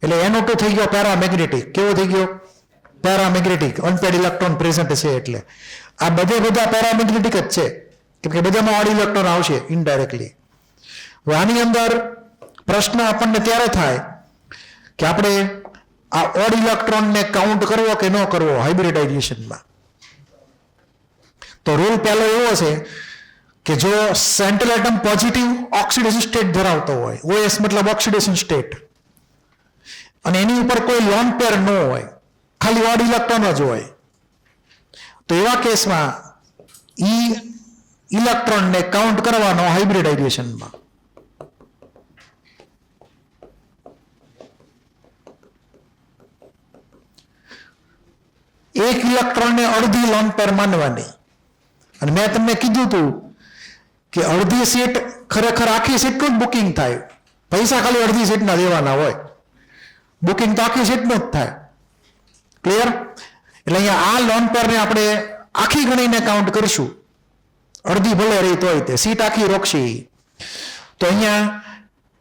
એટલે NO2 થઈ ગયો પેરામેગ્નેટિક. કેવો થઈ ગયો? પેરામેગ્નેટિક. અનપેડ ઇલેક્ટ્રોન પ્રેઝન્ટ છે એટલે આ બધા પેરામેગ્નેટિક જ છે, કેમ કે બધામાં ઓડ ઇલેક્ટ્રોન આવશે ઇનડાયરેક્ટલી. હવે આની અંદર પ્રશ્ન આપણને ત્યારે થાય કે આપણે આ ઓડ ઇલેક્ટ્રોનને કાઉન્ટ કરવો કે ન કરવો હાઇબ્રિડાઇઝેશનમાં. તો રૂલ પહેલો એવો છે કે જો central atom positive oxidation state ધરાવતો હોય, OS મતલબ ઓક્સિડેશન સ્ટેટ, અને એની ઉપર કોઈ લોન પેર ન હોય, ખાલી ઓડ ઇલેક્ટ્રોન જ હોય, તો એવા કેસમાં ઇલેક્ટ્રોનને કાઉન્ટ કરવાનો હાઇબ્રિડાઇઝેશનમાં. એક ઇલેક્ટ્રોનને અડધી લોન પેર માનવાની. અને મેં તમને કીધું હતું કે અડધી સીટ ખરેખર આખી સીટનું જ બુકિંગ થાય, પૈસા ખાલી અડધી સીટના દેવાના હોય, બુકિંગ તો આખી સીટનું જ થાય. ક્લિયર? એટલે અહીંયા આ લોન પેરને આપણે આખી ગણીને કાઉન્ટ કરીશું, અડધી ભલે રહી તોય તે સીટ આખી રોકશે. તો અહીંયા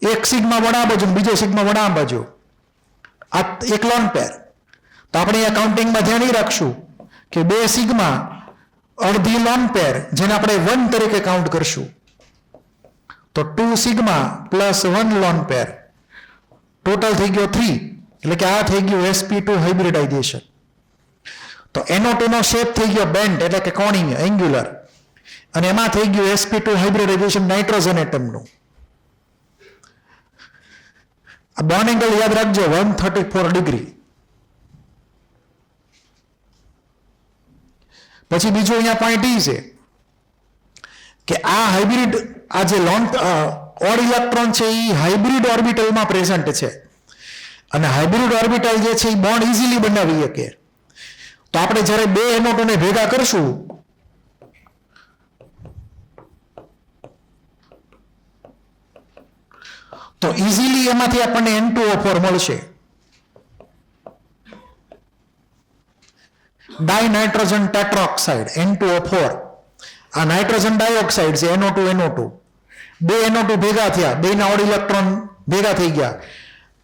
એક સિગ્મા વડા બાજુ, બીજો સિગ્મા વડા બાજુ, આ એક લોન પેર. તો આપણે અહીંયા કાઉન્ટિંગમાં ધ્યાન એ રાખશું કે 2 સિગ્મા અડધી લોન પેર, જેને આપણે 1 તરીકે કાઉન્ટ કરશું. તો 2 sigma plus 1 loan pair, total થઈ ગયો 3. એટલે કે આ થઈ ગયું sp2 હાઇબ્રિડાઇઝેશન. તો NO2 નો શેપ થઈ ગયો બેન્ટ, એટલે કે કોણીય, એંગ્યુલર, અને એમાં થઈ ગયું sp2 હાઇબ્રિડાઇઝેશન નાઇટ્રોજન એટમનું. આ બોન્ડ એંગલ યાદ રાખજો 134 ડિગ્રી. પછી બીજું અહીંયા પોઈન્ટ એ છે કે આ હાઇબ્રિડ, આ જે ઓડ ઇલેક્ટ્રોન છે એ હાઇબ્રિડ ઓર્બિટલમાં પ્રેઝન્ટ છે, અને હાઇબ્રિડ ઓર્બિટલ જે છે એ બોન્ડ ઇઝીલી બનાવી શકે. તો આપણે જ્યારે 2 NO2 ને ભેગા કરશું તો ઇઝીલી એમાંથી આપણને N2O4 મળશે. ડાયનાઇટ્રોજન ટેટ્રોક્સાઇડ N2O4. આ નાઇટ્રોજન ડાયોક્સાઇડ છે, NO2 NO2. 2 NO2 ભેગા થયા, 2 ના ઓડ ઇલેક્ટ્રોન ભેગા થઈ ગયા,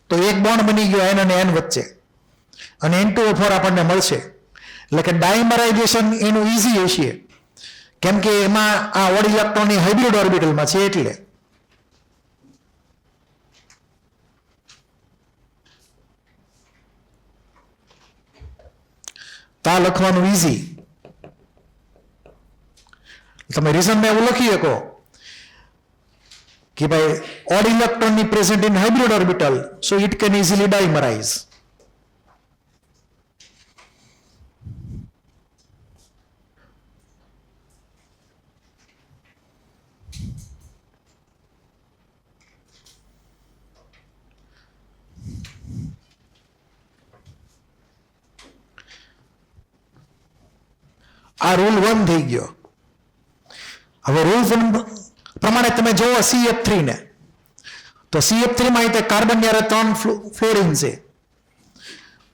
તો એક બોન્ડ બની ગયો N અને N વચ્ચે, અને N2O4 આપણને મળશે. એટલે કે ડાયમરાઇઝેશન એનું ઇઝી હશે, કેમ કે એમાં આ ઓડ ઇલેક્ટ્રોન હાઇબ્રિડ ઓર્બિટલમાં છે એટલે. તા લખવાનું ઇઝી. તમે રીઝનમાં એવું લખી શકો કે ભાઈ ઓડ ઇલેક્ટ્રોનની present in hybrid orbital, so it can easily dimerise. આ રૂલ 1 થઈ ગયો. હવે રૂલ 1 પ્રમાણે તમે જોવો CF3 ને, તો CF3 માં તે કાર્બન યારે 3 ફ્લોરિન છે,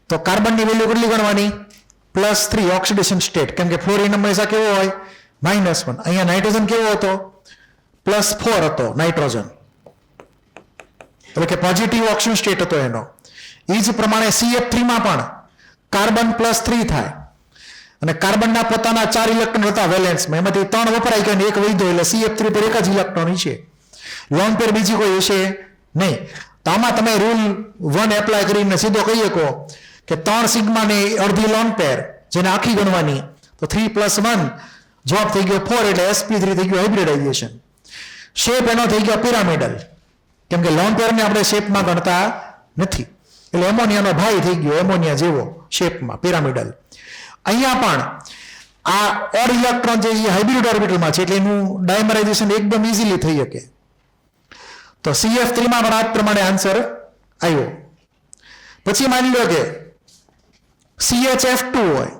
તો કાર્બનની વેલ્યુ કેટલી ગણવાની? +3 ઓક્સિડેશન સ્ટેટ, કેમ કે ફ્લોરિન હંમેશા કેવો હોય? -1. અહીંયા નાઇટ્રોજન કેવો હતો? +4 હતો નાઇટ્રોજન, એટલે કે પોઝિટિવ ઓક્સિજન સ્ટેટ હતો એનો. એ જ પ્રમાણે CF3 માં પણ કાર્બન +3 થાય, અને કાર્બનના પોતાના 4 ઇલેક્ટ્રોન હતા વેલેન્સમાં, એમાંથી 3 વપરાઈ ગયા અને 1 વધ્યો, એટલે CF3 પર એક જ ઇલેક્ટ્રોન છે, લોન પેર બીજી કોઈ હશે નહીં. તો આમાં તમે રૂલ 1 એપ્લાય કરીને સીધો કહી શકો કે 3 સિગ્માની અડધી લોન પેર, જેને આખી ગણવાની, તો 3 + 1 જવાબ થઈ ગયો 4, એટલે sp3 થઈ ગયો હાઇબ્રિડાઇઝેશન. શેપ એનો થઈ ગયો પિરામિડલ, કેમ કે લોન પેરને આપણે શેપમાં ગણતા નથી, એટલે એમોનિયાનો ભાઈ થઈ ગયો, એમોનિયા જેવો શેપમાં પિરામિડલ. અહીંયા પણ આ ઓડ ઇલેક્ટ્રોન જે હાઇબ્રિડ ઓર્બિટલમાં છે, એટલે એનું ડાયમરાઇઝેશન એકદમ ઇઝીલી થઈ શકે. તો CF3 માં પણ આ પ્રમાણે આન્સર આવ્યો. પછી માની લો કે CHF2 હોય,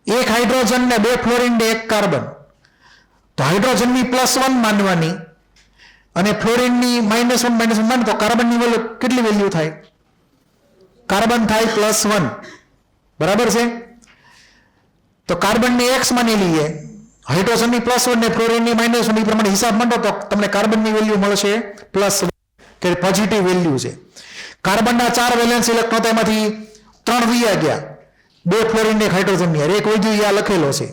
એક હાઇડ્રોજન ને 2 ફ્લોરિન ને 1 કાર્બન, તો હાઇડ્રોજનની +1 માનવાની અને ફ્લોરિનની -1 માને, તો કાર્બનની વેલ્યુ કેટલી વેલ્યુ થાય? કાર્બન થાય +1, બરાબર છે. તો કાર્બનને x માની લઈએ, હાઇડ્રોજનની +1 ને ફ્લોરિનની -1, એ પ્રમાણે હિસાબ માંડો તો તમને કાર્બનની વેલ્યુ મળશે +1, કે પોઝિટિવ વેલ્યુ છે. કાર્બનના 4 વેલેન્સ ઇલેક્ટ્રોન હતા, એમાંથી 3 વયા ગયા, 2 ફ્લોરિન ને હાઇડ્રોજનની હારે, એક વધ્યું, આ લખેલો છે.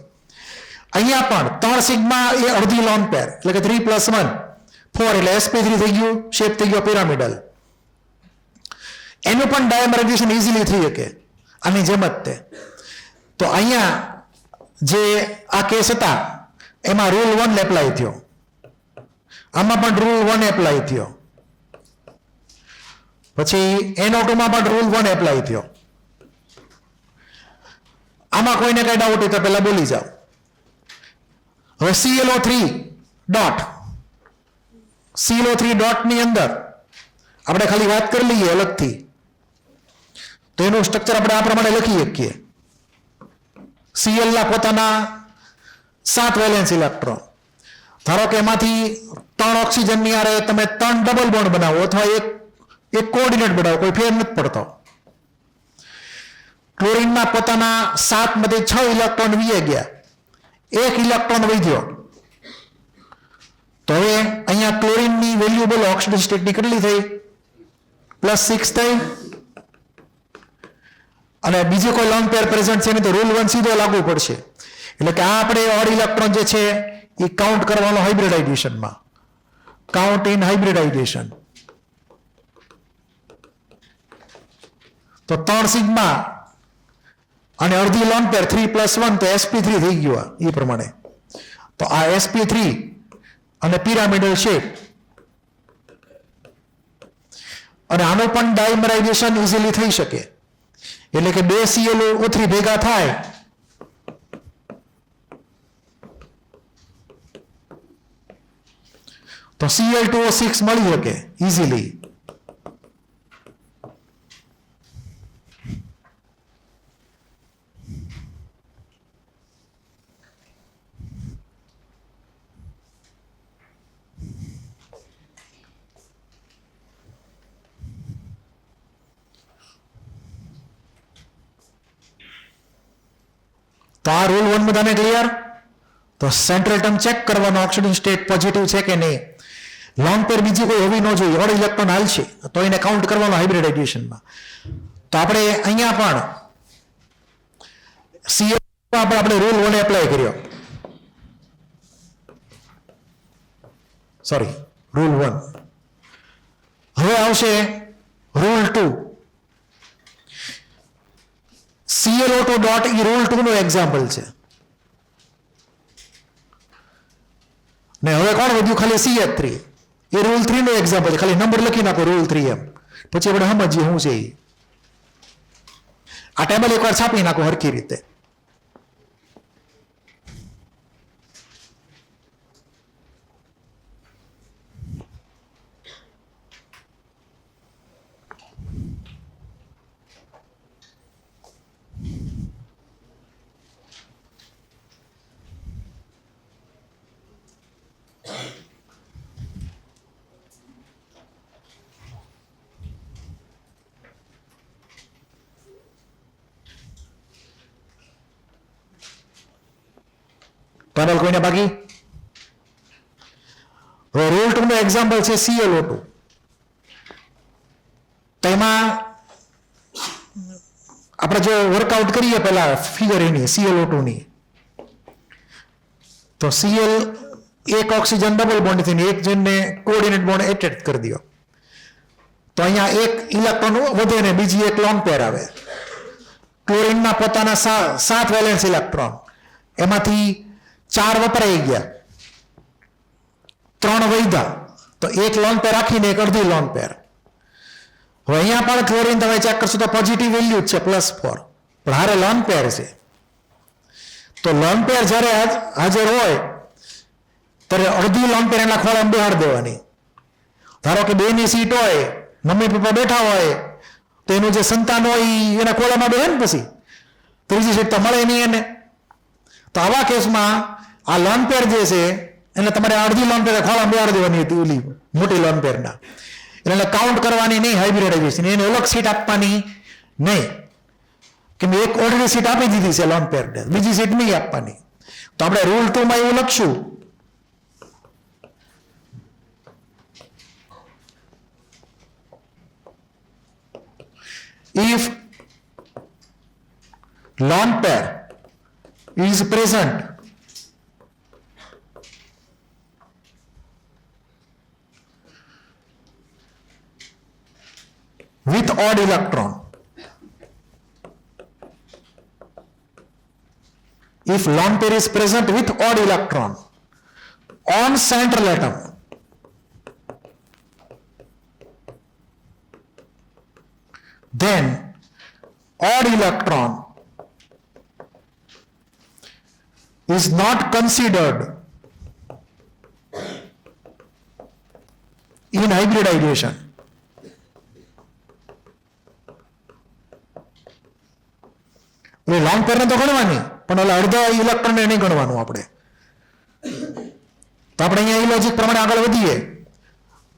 અહીંયા પણ 3 સિગ્મા એ અડધી લોન પેર, એટલે કે 3 + 1 4, એટલે sp3 થઈ ગયું, શેપ થઈ ગયો પિરામિડલ. એનું પણ ડાયમરાઇઝેશન ઇઝીલી થઈ શકે આની જેમ જ તે. તો અહીંયા જે આ કેસ હતા એમાં રૂલ 1 એપ્લાય થયો, આમાં પણ રૂલ 1 એપ્લાય થયો, પછી NO2 માં પણ રૂલ 1 એપ્લાય થયો. આમાં કોઈને કઈ ડાઉટ હોય તો પહેલા બોલી જાઓ. હવે ClO3 ડોટ, ClO3 ડોટ ની અંદર આપણે ખાલી વાત કરી લઈએ અલગથી, તો એનું સ્ટ્રક્ચર આપણે આ પ્રમાણે લખી શકીએ. Cl ના પોતાના 7 વેલેન્સ ઇલેક્ટ્રોન, ધારો કે એમાંથી 3 ઓક્સિજનની હારે તમે 3 ડબલ બોન્ડ બનાવો અથવા એક કોઓર્ડિનેટ બનાવો, કોઈ ફેર નથી પડતો. ક્લોરીનના પોતાના 7 માંથી 6 ઇલેક્ટ્રોન વીએ ગયા, 1 ઇલેક્ટ્રોન વધ્યો. તો હવે અહીંયા ક્લોરીનની વેલ્યુ બોલો, ઓક્સિડેશન સ્ટેટની કેટલી થઈ? +6 થઈ. અને બીજી કોઈ લોન પેર પ્રેઝન્ટ છે નહીં, તો રૂલ 1 સીધો લાગુ પડશે. એટલે કે આ આપણે ઓડ ઇલેક્ટ્રોન જે છે એ કાઉન્ટ કરવાનો હાઇબ્રિડાઇઝેશનમાં, કાઉન્ટ ઇન હાઇબ્રિડાઇઝેશન. તો 3 સિગ્મા અને અડધી લોન પેર 3 + 1, તો sp3 થઈ ગયો એ પ્રમાણે. તો આ sp3 અને પિરામિડલ શેપ, અને આનું પણ ડાયમરાઇઝેશન ઇઝીલી થઈ શકે. એટલે કે 2 ClO3 ભેગા થાય તો Cl2O6 મળી શકે ઇઝીલી. તો આ રૂલ 1 બધાને ક્લિયર? તો સેન્ટ્રલ ટર્મ ચેક કરવાનો, ઓક્સિડેશન સ્ટેટ પોઝિટિવ છે કે નહીં. લોન પેર બીજી કોઈ હોવી ન જોઈએ, ઓડ ઇલેક્ટ્રોન હાલશે તો એને કાઉન્ટ કરવાનો હાઇબ્રિડાઇઝેશનમાં. તો આપણે અહીંયા પણ Cl આપણે રૂલ 1 એપ્લાય કર્યો, સોરી રૂલ 1. હવે આવશે રૂલ 2. ClO2 ડોટ એ રૂલ 2 નું એક્ઝામ્પલ છે. ને હવે કોણ વધ્યું? ખાલી CH3, એ રૂલ 3 નું એક્ઝામ્પલ છે. ખાલી નંબર લખી નાખો રૂલ 3 એમ, પછી આપણે સમજીએ શું છે. આ ટેબલ એકવાર છાપી નાખો હરખી રીતે. પેનલ કોઈને બાકી? હવે રૂલ 2 નું એક્ઝામ્પલ છે ClO2. તો એમાં આપણે જો વર્કઆઉટ કરીએ પહેલા ફિગર એની ClO2 ની, તો Cl એક ઓક્સિજન ડબલ બોન્ડ થઈને એક જણને કોઓર્ડિનેટ બોન્ડ એટેચ કરી દો, તો અહીંયા એક ઇલેક્ટ્રોન વધે ને બીજી એક લોન પેર આવે. ક્લોરીનના પોતાના 7 વેલેન્સ ઇલેક્ટ્રોન, એમાંથી 4 વપરાઈ ગયા, 3 વધ્યા, તો એક લોન પેર રાખીને એક અડધી લોન પેર. હવે અહીંયા પણ ક્લોરીન તમે ચેક કરશો તો પોઝિટિવ વેલ્યુ જ છે +4, પણ હારે લોન પેર છે. તો લોન પેર જ્યારે હાજર હોય ત્યારે અડધી લોન પેર એના ખોળામાં બેહાડી દેવાની. ધારો કે 2 ની સીટ હોય, મમ્મી પપ્પા બેઠા હોય, તો એનું જે સંતાન હોય એના ખોળામાં બેહે ને, પછી ત્રીજી સીટ તો મળે નહીં એને. તો આવા કેસમાં આ લોન પેર જે છે એને તમારે અડધી લોન પેર ખોળામાં બેહાડી દેવાની હતી, ઓલી મોટી લોન પેરના. એટલે કાઉન્ટ કરવાની નહીં હાઇબ્રિડાઇઝેશન, એને અલગ સીટ આપવાની નહીં, કે મેં એક ઓલરેડી સીટ આપી દીધી છે લોન પેરને, બીજી સીટ નહીં આપવાની. તો આપણે રૂલ 2 માં એવું લખશું, if lone pair is present with odd electron, if lone pair is present with odd electron on central atom, then odd electron is not considered in hybridization. Lone પેરને તો ગણવાની, પણ ઓલા અડધા ઇલેક્ટ્રોનને નહીં ગણવાનું આપણે. તો આપણે અહીંયા એ લોજિક પ્રમાણે આગળ વધીએ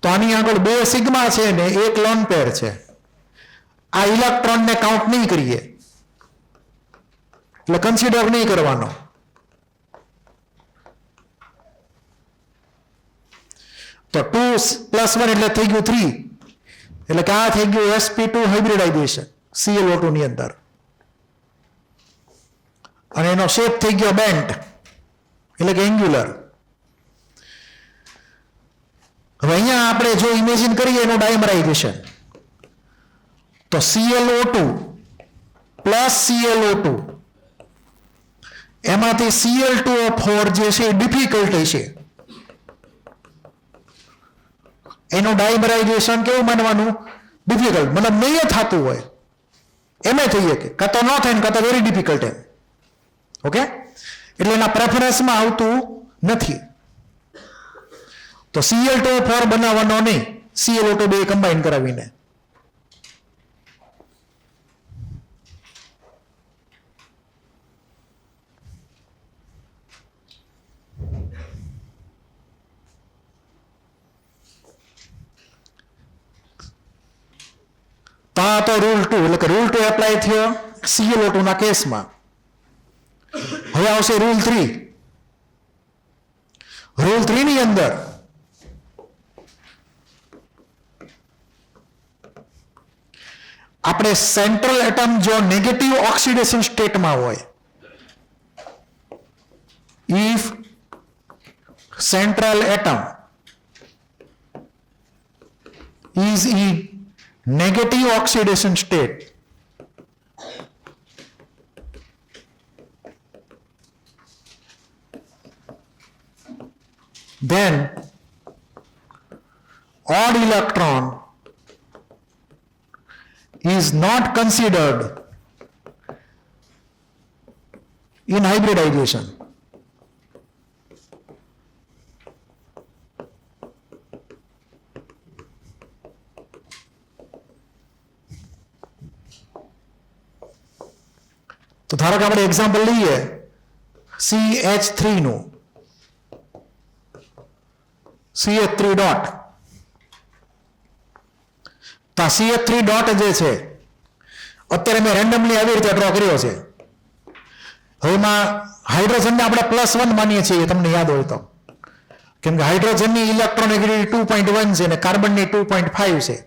તો આની આગળ 2 સિગ્મા છે ને 1 લોન પેર છે. આ ઇલેક્ટ્રોનને કાઉન્ટ નહીં કરીએ, એટલે કન્સિડર નહીં કરવાનો. તો 2 + 1 એટલે થઈ ગયું 3, એટલે કે આ થઈ ગયું sp2 હાઇબ્રિડાઇઝેશન ClO2 ની અંદર, અને એનો શેપ થઈ ગયો બેન્ટ એટલે કે એંગ્યુલર. હવે અહીંયા આપણે જો ઇમેજિન કરીએ એનું ડાયમરાઇઝેશન, તો ClO2 + ClO2 એમાંથી Cl2O4 જે છે એ ડિફિકલ્ટ છે, એનું ડાયમરાઇઝેશન કેવું માનવાનું? ડિફિકલ્ટ, મતલબ નહીં થતું હોય એમ થઈએ કે કાં તો ન થાય ને કાં તો વેરી ડિફિકલ્ટ એમ. ઓકે, એટલે એના પ્રેફરન્સમાં આવતું નથી. તો Cl2O4 બનાવવાનો નહીં, ClO2 બે કમ્બાઈન કરાવીને. તો રૂલ 2 એટલે કે રૂલ 2 એપ્લાય થયો ClO2 ના કેસમાં. હવે આવશે રૂલ 3. રૂલ 3 ની અંદર આપણે સેન્ટ્રલ એટમ જો નેગેટિવ ઓક્સિડેશન સ્ટેટમાં હોય, if central atom is in negative oxidation state, then odd electron is not considered in hybridization. તો ધારો કે આપણે એક્ઝામ્પલ લઈએ CH3 નું, CH3 ડોટ. તો આ CH3 ડોટ જે છે અત્યારે મેં રેન્ડમલી આવી રીતે ડ્રો કર્યો છે. હવે એમાં હાઇડ્રોજનને આપણે +1 માનીએ છીએ, તમને યાદ હોય તો, કેમ કે હાઇડ્રોજનની ઇલેક્ટ્રોનેગેટિવિટી 2.1 છે અને કાર્બનની 2.5 છે.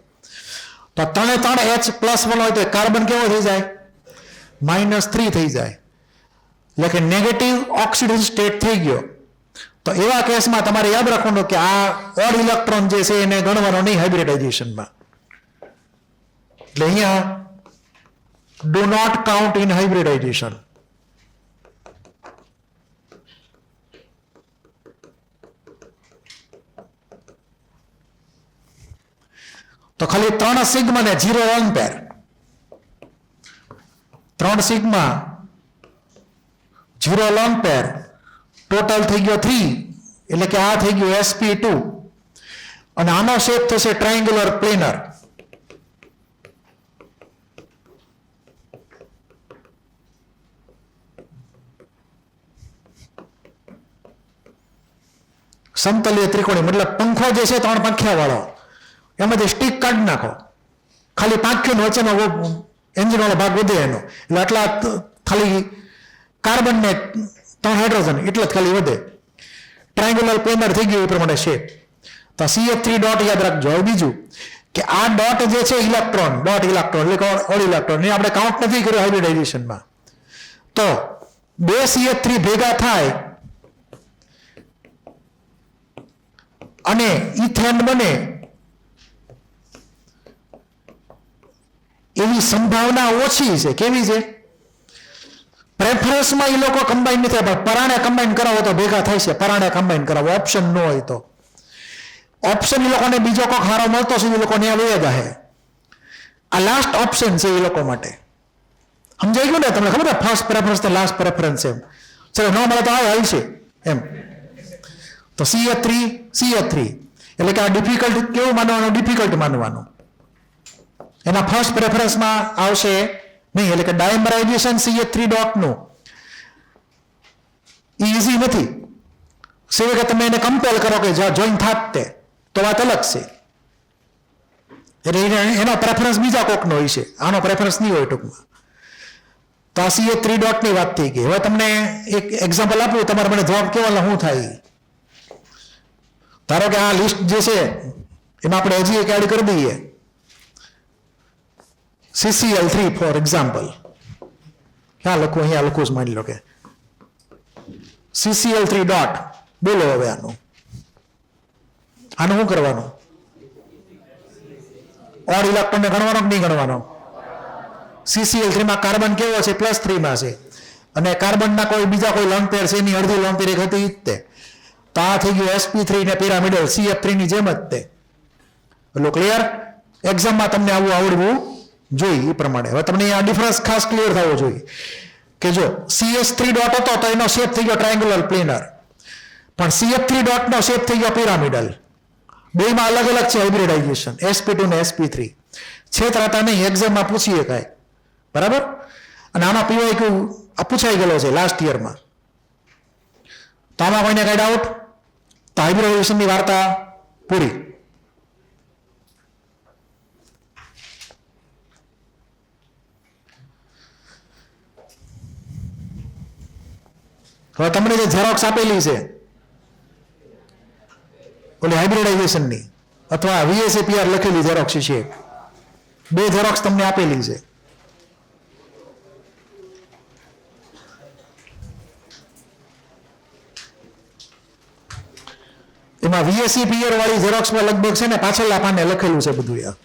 તો 3 H+1 હોય તો કાર્બન કેવો થઈ જાય? -3 થઈ જાય, એટલે કે નેગેટિવ ઓક્સિડેશન સ્ટેટ થઈ ગયો. તો એવા કેસમાં તમારે યાદ રાખવાનું કે આ ઓડ ઇલેક્ટ્રોન જે છે એને ગણવાનો નહીં હાઇબ્રિડાઇઝેશનમાં. એટલે અહીંયા do not count in hybridization. તો ખાલી 3 સિગ્મા ને 0 lone pair, 3 sigma 0 lone pair, total થઈ ગયો 3, એટલે કે આ થઈ ગયું sp2, અને આનો શેપ થશે ટ્રાયેંગ્યુલર પ્લેનર. સમતલીય ત્રિકોણી, મતલબ પંખો જે છે 3 પાંખિયા વાળો, એમાંથી સ્ટીક કાઢી નાખો, ખાલી પાંખીઓ વચ્ચેનો એન્જિન વાળો ભાગ વધે એનો, એટલે આટલા ખાલી કાર્બન ને 3 હાઇડ્રોજન એટલે જ ખાલી વધે. ટ્રાયેંગ્યુલર પ્લેનર થઈ ગયું એ પ્રમાણે શેપ. તો CH3 ડોટ યાદ રાખજો. હવે બીજું કે આ ડોટ જે છે ઇલેક્ટ્રોન, ડોટ ઇલેક્ટ્રોન એટલે ઓડ ઇલેક્ટ્રોન, એ આપણે કાઉન્ટ નથી કર્યું હાઇબ્રિડાઇઝેશનમાં. તો 2 CH3 ભેગા થાય અને ઇથેન બને એવી સંભાવના ઓછી છે. કેવી છે? પ્રેફરન્સમાં એ લોકો કમ્બાઈન નથી થાય, પણ પરાણે કમ્બાઈન કરાવો તો ભેગા થાય છે. પરાણે કમ્બાઈન કરાવો, ઓપ્શન ન હોય તો. ઓપ્શન એ લોકોને બીજો કોઈ હારો મળતો સુધી લોકો ત્યાં વહી જાય. આ લાસ્ટ ઓપ્શન છે એ લોકો માટે. સમજાઈ ગયું ને તમને? ખબર ને, ફર્સ્ટ પ્રેફરન્સ ને લાસ્ટ પ્રેફરન્સ એમ. ચલો ન મળે તો આવી છે એમ. તો CH3 એટલે કે આ ડિફિકલ્ટ કેવું માનવાનું? ડિફિકલ્ટ માનવાનું. એના ફર્સ્ટ પ્રેફરન્સમાં આવશે નહીં. એટલે કે ડાયમરાઇઝેશન CH3 ડોટનું ઈઝી નથી. સિવાય કે તમે એને કમ્પેલ કરો કે જ્યાં જોઈન થાત તે, તો વાત અલગ છે. એટલે એનો પ્રેફરન્સ બીજા કોકનો હોય છે, આનો પ્રેફરન્સ નહીં હોય ટૂંકમાં. તો આ CH3 ડોટની વાત થઈ ગઈ. હવે તમને એક એક્ઝામ્પલ આપું, તમારે મને જવાબ કેવા શું થાય. ધારો કે આ લિસ્ટ જે છે એમાં આપણે હજી એક એડ કરી દઈએ, CCl3 ફોર એક્ઝામ્પલ. ક્યાં લખું? અહીંયા લખું જ, માની લો કે CCl3 ડોટ. બોલો હવે આનું શું કરવાનું? ઓડ ઇલેક્ટ્રોનને ગણવાનો કે નહીં ગણવાનો? CCl3 માં કાર્બન કેવો છે? +3 માં છે. અને કાર્બનના કોઈ બીજા કોઈ લોન પેર છે, એની અડધી લોન પેર એક હતી જ તે. તો આ થઈ ગયું sp3 ને પિરામિડલ CF3 ની જેમ જ તે. એટલું ક્લિયર? એક્ઝામમાં તમને આવું આવડવું જોઈએ. એ પ્રમાણે હવે તમને આ ડિફરન્સ ખાસ ક્લિયર થવો જોઈએ કે જો CH3 ડોટ હતો તો એનો શેપ થઈ ગયો ટ્રાયંગ્યુલર પ્લેનર, પણ CF3 ડોટનો શેપ થઈ ગયો પિરામિડલ. બેમાં અલગ અલગ છે હાઇબ્રિડાઇઝેશન, sp2 ને sp3. છેતરાતા નહીં, એક્ઝામમાં પૂછી શકાય. બરાબર? અને આનો PYQ પૂછાઈ ગયેલો છે લાસ્ટ યરમાં. તો આમાં કોઈને કઈ ડાઉટ? તો હાઇબ્રિડાઇઝેશનની વાર્તા પૂરી. હવે તમને જે ઝેરોક્સ આપેલી છે ઓલી હાઇબ્રિડાઇઝેશનની અથવા VSAPR લખેલી ઝેરોક્સ છે, 2 ઝેરોક્સ તમને આપેલી છે. એમાં VSAPR વાળી ઝેરોક્સમાં લગભગ છે ને પાછળના પાને લખેલું છે બધું. યાર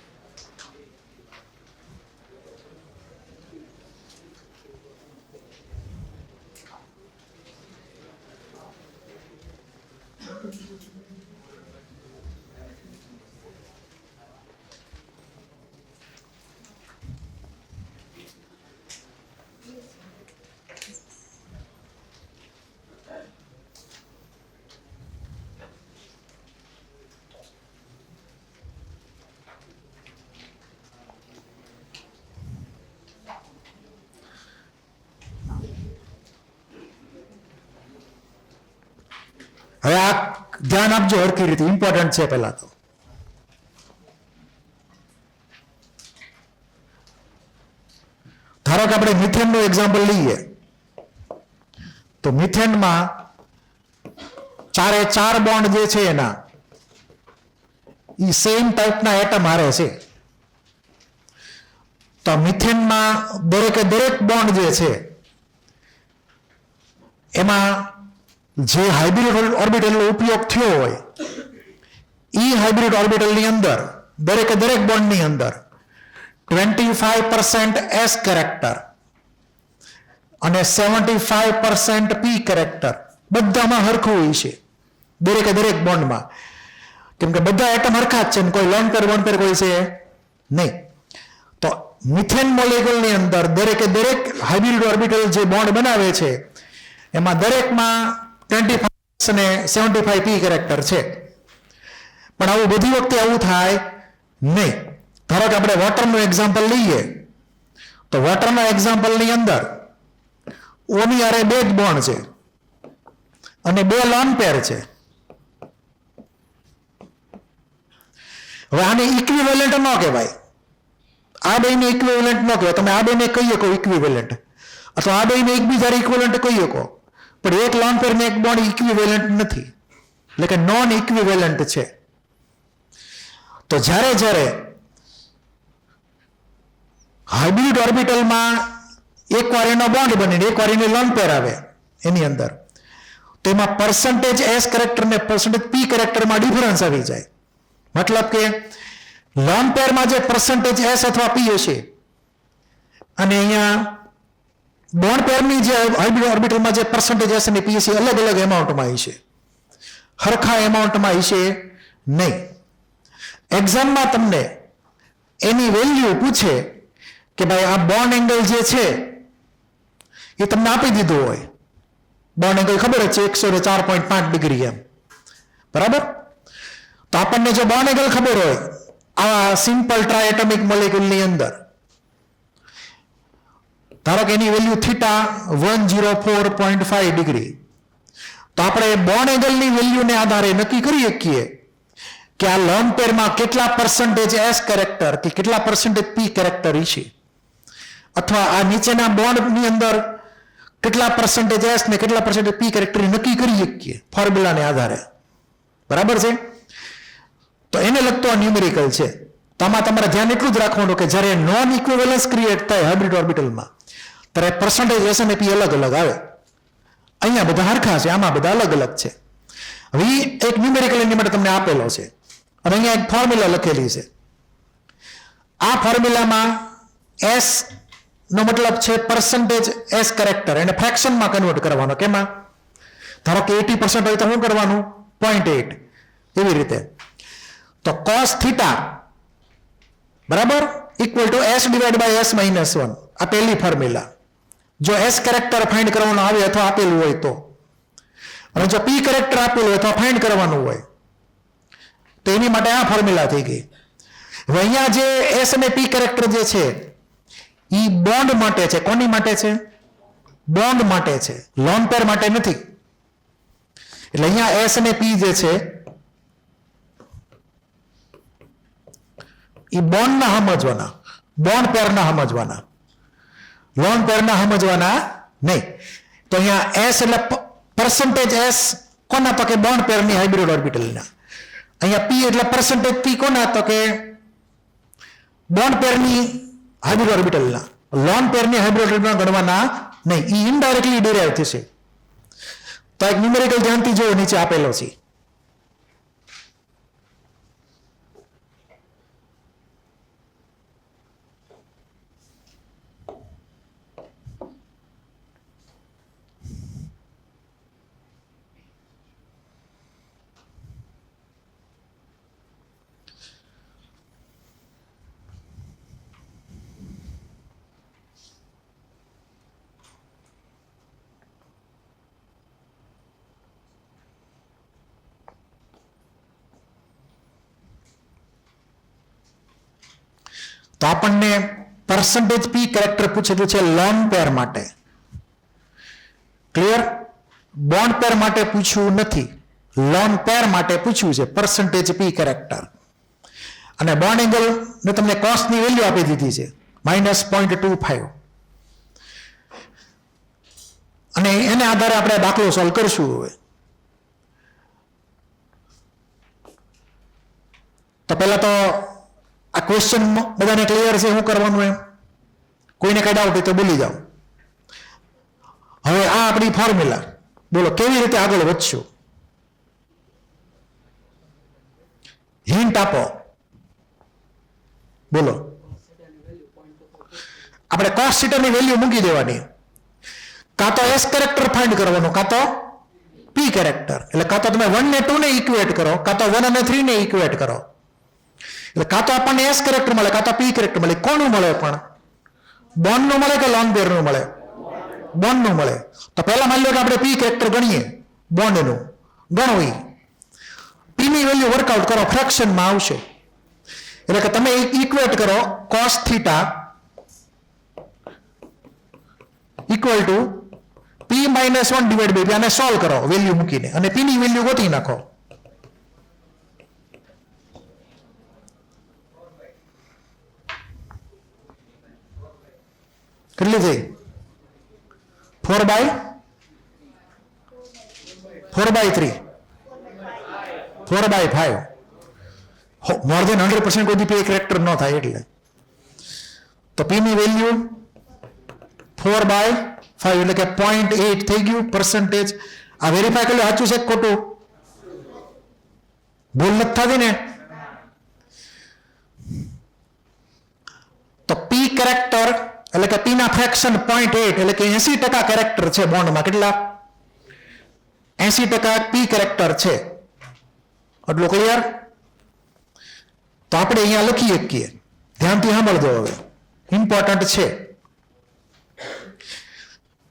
હવે આ ધ્યાન આપજો હરખી રીતે, ઇમ્પોર્ટન્ટ છે. પહેલા તો ધારો કે આપણે મિથેનનું એક્ઝામ્પલ લઈએ તો મિથેનમાં 4 બોન્ડ જે છે એના એ સેમ ટાઈપના એટમ હારે છે. તો મિથેનમાં દરેક બોન્ડ જે છે એમાં જે હાઇબ્રિડ ઓર્બિટલનો ઉપયોગ થયો હોય એ હાઇબ્રિડ ઓર્બિટલની અંદર દરેક બોન્ડની અંદર 25% S કેરેક્ટર અને 75% P કેરેક્ટર બધામાં હરખું હોય છે, દરેક બોન્ડમાં. કેમ કે બધા એટમ હરખા જ છે, કોઈ લોન પેર કોઈ છે નહીં. તો મિથેન મોલેક્યુલની અંદર દરેક હાઇબ્રિડ ઓર્બિટલ જે બોન્ડ બનાવે છે એમાં દરેકમાં 25 અને 75 P કેરેક્ટર છે. પણ આવું બધી વખતે આવું થાય નહીં. ધારો કે આપણે વોટરનું એક્ઝામ્પલ લઈએ તો વોટરના એક્ઝામ્પલની અંદર ઓની હારે 2 જ બોન્ડ છે અને 2 લોન પેર છે. હવે આને ઇક્વિવેલન્ટ ન કહેવાય, આ બેને ઇક્વિવેલન્ટ ન કહેવાય. તમે આ બેને કહી શકો ઇક્વિવેલન્ટ, અથવા આ બેને એકબીજાને ઇક્વિવેલન્ટ કહી શકો, પણ એક લોન પેર ને એક બોન્ડ ઇક્વિવેલન્ટ નથી, એટલે કે નોન ઇક્વિવેલન્ટ છે. તો જ્યારે હાઇબ્રિડ ઓર્બિટલમાં એકવાર એનો બોન્ડ બને એકવાર એની લોન પેર આવે એની અંદર, તો એમાં પર્સન્ટેજ એસ કેરેક્ટર ને પર્સન્ટેજ પી કેરેક્ટરમાં ડિફરન્સ આવી જાય. મતલબ કે લોન પેરમાં જે પર્સન્ટેજ એસ અથવા પી હશે અને અહીંયા બોન્ડ પેરની જે હાઇબ્રિડ ઓર્બિટલમાં જે પર્સન્ટેજ એસ અને પી હશે અલગ અલગ એમાઉન્ટમાં હશે, હરખા એમાઉન્ટમાં હશે નહીં. એક્ઝામમાં તમને એની વેલ્યુ પૂછે કે ભાઈ આ બોન્ડ એંગલ જે છે એ તમને આપી દીધું હોય, બોન્ડ એંગલ ખબર જ છે 104.5 ડિગ્રી એમ, બરાબર. તો આપણને જો બોન્ડ એંગલ ખબર હોય આવા સિમ્પલ ટ્રાયએટોમિક મોલેક્યુલની અંદર, ધારો કે એની વેલ્યુ થીટા 104.5 ડિગ્રી, તો આપણે બોન્ડ એંગલની વેલ્યુને આધારે નક્કી કરી શકીએ કે આ લોન પેરમાં કેટલા પર્સન્ટેજ એસ કેરેક્ટર કે કેટલા પર્સન્ટેજ પી કેરેક્ટર છે, અથવા આ નીચેના બોન્ડની અંદર કેટલા પર્સન્ટેજ એસ ને કેટલા પર્સન્ટેજ પી કેરેક્ટર નક્કી કરી શકીએ ફોર્મ્યુલાને આધારે, બરાબર છે. તો એને લગતો આ ન્યુમેરિકલ છે. તો આમાં તમારે ધ્યાન એટલું જ રાખવાનું કે જ્યારે નોન ઇક્વિવેલન્સ ક્રિએટ થાય હાઇબ્રિડ ઓર્બિટલમાં ત્યારે પર્સન્ટેજ એસ અને પી અલગ અલગ આવે. અહીંયા બધા હરખા છે, આમાં બધા અલગ અલગ છે. હવે એક ન્યુમેરિકલ એની માટે તમને આપેલો છે અને અહીંયા એક ફોર્મ્યુલા લખેલી છે. આ ફોર્મ્યુલામાં એસ નો મતલબ છે પર્સન્ટેજ એસ કેરેક્ટર, એને ફ્રેક્શનમાં કન્વર્ટ કરવાનો. કેમાં? ધારો કે 80% હોય તો શું કરવાનું? 0.8 એવી રીતે. તો cos થીટા બરાબર equal to S divide by S minus 1, આ પહેલી ફોર્મ્યુલા. જો એસ કેરેક્ટર ફાઇન્ડ કરવાનો આવે અથવા આપેલું હોય તો, અને જો પી કેરેક્ટર આપેલું હોય તો ફાઇન્ડ કરવાનું હોય, તો એની માટે આ ફોર્મ્યુલા થઈ ગઈ. હવે અહીંયા જે એસ અને પી કેરેક્ટર જે છે એ બોન્ડ માટે છે. કોની માટે છે? બોન્ડ માટે છે, લોન પેર માટે નથી. એટલે અહીંયા એસ અને પી જે છે એ બોન્ડ ના સમજવાના, બોન્ડ પેર ના સમજવાના, લોન પેર ના સમજવાના નહીં. તો અહીંયા એસ એટલે પર્સન્ટેજ એસ કોના? તો કે બોન્ડ પેરની હાઇબ્રિડ ઓર્બિટલના. અહીંયા પી એટલે પર્સન્ટેજ પી કોના? તો કે બોન્ડ પેરની હાઇબ્રિડ ઓર્બિટલના. લોન પેરની હાઇબ્રિડ ઓર્બિટલના ગણવાના નહીં, એ ઇનડાયરેક્ટલી ડિરાઇવ થશે. તો એક ન્યુમેરિકલ ધ્યાનથી જોવો, નીચે આપેલો છે. તો આપણને પર્સન્ટેજ પી કેરેક્ટર પૂછેલું છે લોન પેર માટે. ક્લિયર? બોન્ડ પેર માટે પૂછ્યું નથી, લોન પેર માટે પૂછ્યું છે પર્સન્ટેજ પી કેરેક્ટર. અને બોન્ડ એંગલ ને તમને કોસ્ટની વેલ્યુ આપી દીધી છે -0.25, અને એને આધારે આપણે દાખલો સોલ્વ કરશું. હવે તો પહેલા તો આ ક્વેશ્ચન બધાને ક્લિયર છે શું કરવાનું એમ? કોઈને કઈ ડાઉટ હોય તો બોલી જાઓ. હવે આ આપણી ફોર્મ્યુલા, બોલો કેવી રીતે આગળ વધશું? હિન્ટ આપો, બોલો. આપણે કોસ થીટાની વેલ્યુ મૂકી દેવાની, કાં તો એસ કેરેક્ટર ફાઇન્ડ કરવાનો, કાં તો પી કેરેક્ટર. એટલે કાં તો તમે 1 ને 2 ને ઇક્વેટ કરો, કાં તો 1 અને 3 ને ઇક્વેટ કરો. એટલે કાં તો આપણને એસ કેરેક્ટર મળે, કાં તો પી કેરેક્ટર મળે. કોનું મળે? પણ બોન્ડ નું મળે કે લોન પેર નું મળે? બોન્ડ નું મળે. તો પહેલા માની લો કે આપણે પી કેરેક્ટર ગણીએ, બોન્ડ નું ગણવી, પી ની વેલ્યુ વર્કઆઉટ કરો, ફ્રેક્શનમાં આવશે. એટલે કે તમે ઇક્વેટ કરો cos theta equal to P -1 divide by, આને સોલ્વ કરો વેલ્યુ મૂકીને, અને પી ની વેલ્યુ ગોતી નાખો. કેટલી થઈ? 4/3, 4/5. મોર દેન 100% કોઈ પી કેરેક્ટર ન થાય એટલે. તો P ની વેલ્યુ 4/5 એટલે કે 0.8 થઈ ગયું percentage. આ વેરીફાઈ કરી લો સાચું છે કે ખોટું, ભૂલ નથી થતી ને. તો P કેરેક્ટર એટલે કે P ના ફ્રેક્શન 0.8 એટલે કે 80% કેરેક્ટર છે બોન્ડમાં. કેટલા? 80% P કેરેક્ટર છે. એટલું ક્લિયર? તો આપણે અહીંયા લખી શકીએ, ધ્યાનથી સાંભળજો હવે, ઇમ્પોર્ટન્ટ છે.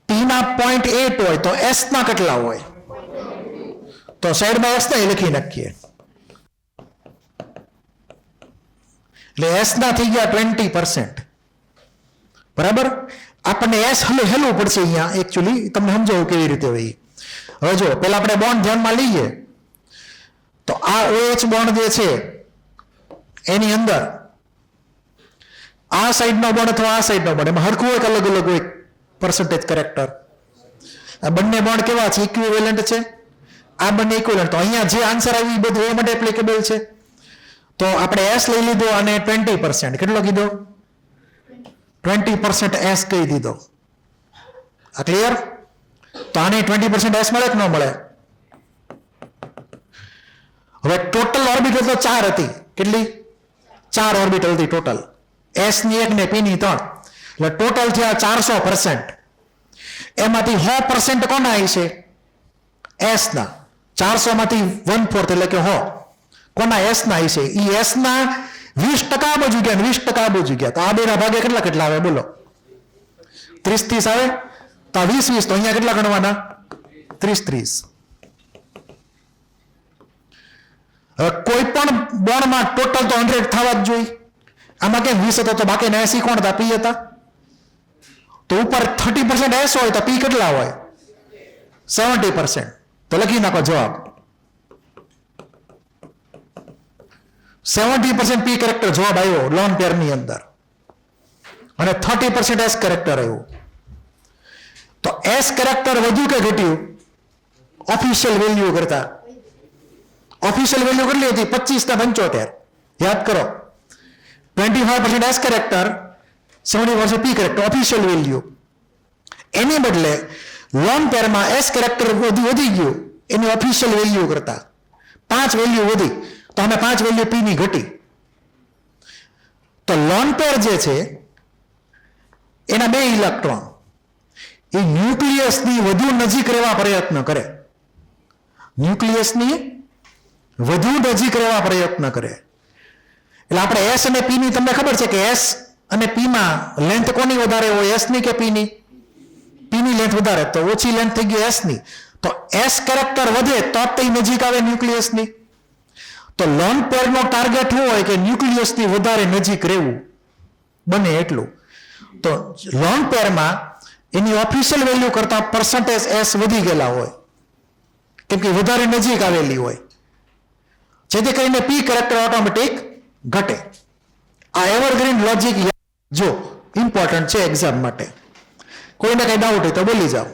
P ના 0.8 હોય તો S ના કેટલા હોય? તો સાઈડમાં S ને લખી નાખીએ એટલે S ના થઈ ગયા 20%. બરાબર? આપણને S હેલવું પડશે અહીંયા એકચ્યુઅલી, તમને સમજાવું કેવી રીતે હોય. હવે જો પેલા આપણે બોન્ડ ધ્યાનમાં લઈએ તો આ OH બોન્ડ જે છે એની અંદર આ સાઈડનો બોન્ડ અથવા આ સાઈડનો બોન્ડ એમાં હરખું હોય કે અલગ અલગ હોય percentage કેરેક્ટર? આ બંને બોન્ડ કેવા છે? ઇક્વિવેલન્ટ છે. આ બંને ઇક્વિવેલન્ટ. તો અહીંયા જે આન્સર આવ્યું એ બધું એ માટે એપ્લિકેબલ છે. તો આપણે S લઈ લીધો અને 20%. કેટલો કીધો? 20% S કહી દીધો. આ ક્લિયર? તો આને 20% S મળે કે ન મળે? હવે ટોટલ ઓર્બિટલ તો 4 હતી. કેટલી? 4 ઓર્બિટલ હતી ટોટલ. S ની 1 ને P ની 3 એટલે ટોટલ થયા 400%. એમાંથી 100% કોના હશે? S ના. 400 માંથી 1/4 એટલે કે 100 કોના? S ના હશે. ઈ S ના 20% આ બાજુ ગયા, 20% આ બાજુ ગયા. તો આ બેના ભાગે કેટલા કેટલા આવે બોલો? 30 આવે. તો 20 તો અહીંયા કેટલા ગણવાના? 30. હવે કોઈ પણ બોન્ડમાં ટોટલ તો 100 થવા જ જોઈએ. આમાં કેમ 20 હતો તો બાકીના 80 કોણ હતા? P હતા. તો ઉપર 30% S હોય તો P કેટલા હોય? 70%. તો લખી નાખો જવાબ. 70% P કેરેક્ટર જવાબ આવ્યો લોન પેર ની અંદર અને 30% S કેરેક્ટર આવ્યું. તો S કેરેક્ટર વધ્યું કે ઘટ્યું ઓફિશિયલ વેલ્યુ કરતા? ઓફિશિયલ વેલ્યુ કેટલી હતી? 25 ના 75. યાદ કરો, 25% S character, 70% P character official value. એની બદલે લોન પેરમાં S કેરેક્ટર વધી ગયું એની ઓફિશિયલ વેલ્યુ કરતા 5 વેલ્યુ વધી. તો અમે 5 વેલ્યુ P ની ઘટી. તો લોન પેર જે છે એના 2 ઇલેક્ટ્રોન એ ન્યુક્લિયસની વધુ નજીક રહેવા પ્રયત્ન કરે. ન્યુક્લિયસની વધુ નજીક રહેવા પ્રયત્ન કરે. એટલે આપણે S અને P ની તમને ખબર છે કે S અને P માં લેન્થ કોની વધારે હોય? S ની કે P ની? P ની લેન્થ વધારે. તો ઓછી લેન્થ થઈ ગઈ S ની. તો S કેરેક્ટર વધે તો તે નજીક આવે ન્યુક્લિયસની. તો લોન પેરનો ટાર્ગેટ શું હોય કે ન્યુક્લિયસની વધારે નજીક રહેવું બને એટલું. તો લોન પેરમાં એની ઓફિશિયલ વેલ્યુ કરતા percentage S વધી ગયેલા હોય કેમ કે વધારે નજીક આવેલી હોય, જેથી કરીને P કેરેક્ટર ઓટોમેટિક ઘટે. આ એવરગ્રીન લોજિક જો ઇમ્પોર્ટન્ટ છે એક્ઝામ માટે. કોઈને કઈ ડાઉટ હોય તો બોલી જાઓ.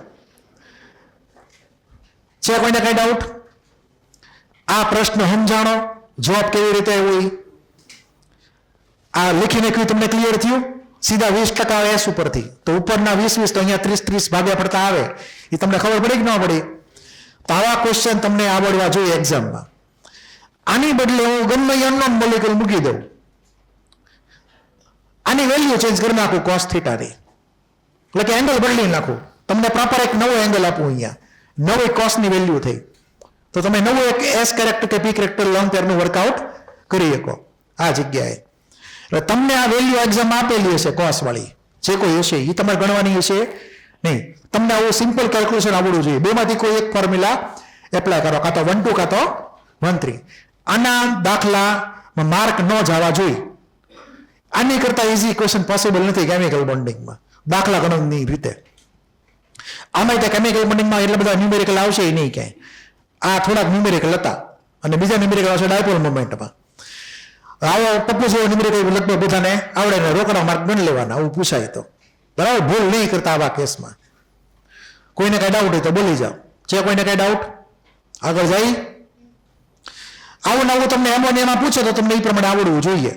છે કોઈને કઈ ડાઉટ? આ પ્રશ્ન સમજાણો, જવાબ કેવી રીતે હોય આ લીખી નાખ્યું, તમને ક્લિયર થયું? સીધા 20% S ઉપરથી. તો ઉપરના 20 તો અહીંયા 30 ભાગ્યા પડતા આવે. એ તમને ખબર પડી કે ન પડી? તો આવા ક્વેશ્ચન તમને આવડવા જોઈએ એક્ઝામમાં. આની બદલે હું ગમે અનનોન મોલેક્યુલ મૂકી દઉં, આની વેલ્યુ ચેન્જ કરી નાખું cos θ ની, એટલે કે એંગલ બદલી નાખું. તમને પ્રોપર એક નવો એંગલ આપું અહીંયા, નવી cos ની વેલ્યુ થઈ. તો તમે નવું એક S કેરેક્ટર કે P કેરેક્ટર લોંગ પેરનું વર્કઆઉટ કરી શકો આ જગ્યાએ. એટલે તમને આ વેલ્યુ એક્ઝામ આપેલી હશે cos વાળી, જે કોઈ હશે એ તમારે ગણવાની હશે નહીં. તમને આવું સિમ્પલ કેલ્ક્યુલેશન આવડવું જોઈએ. બેમાંથી કોઈ એક ફોર્મ્યુલા એપ્લાય કરો, કાં તો 1-2 કાં તો 1-3. આના દાખલામાં માર્ક ન જવા જોઈએ. આની કરતા ઇઝી ક્વેશ્ચન પોસિબલ નથી કેમિકલ બોન્ડિંગમાં, દાખલા ગણવાની રીતે. આમાં ત્યાં કેમિકલ બોન્ડિંગમાં એટલા બધા ન્યુમેરિકલ આવશે નહીં ક્યાંય. આ થોડાક ન્યુમેરિકલ હતા અને બીજા ન્યુમેરિકલ આવશે ડાયપોલ મોમેન્ટમાં. આવો પપ્પુ જેવો ન્યુમેરિકલ લગભગ બધાને આવડે ને રોકડા માર્ક ગણી લેવાના, આવું પૂછાય તો. બરાબર, ભૂલ નહીં કરતા આવા કેસમાં. કોઈને કઈ ડાઉટ હોય તો બોલી જાઓ. છે કોઈને કઈ ડાઉટ? આગળ જાય. આવું નવું તમને એમોનિયામાં પૂછે તો તમને એ પ્રમાણે આવડવું જોઈએ.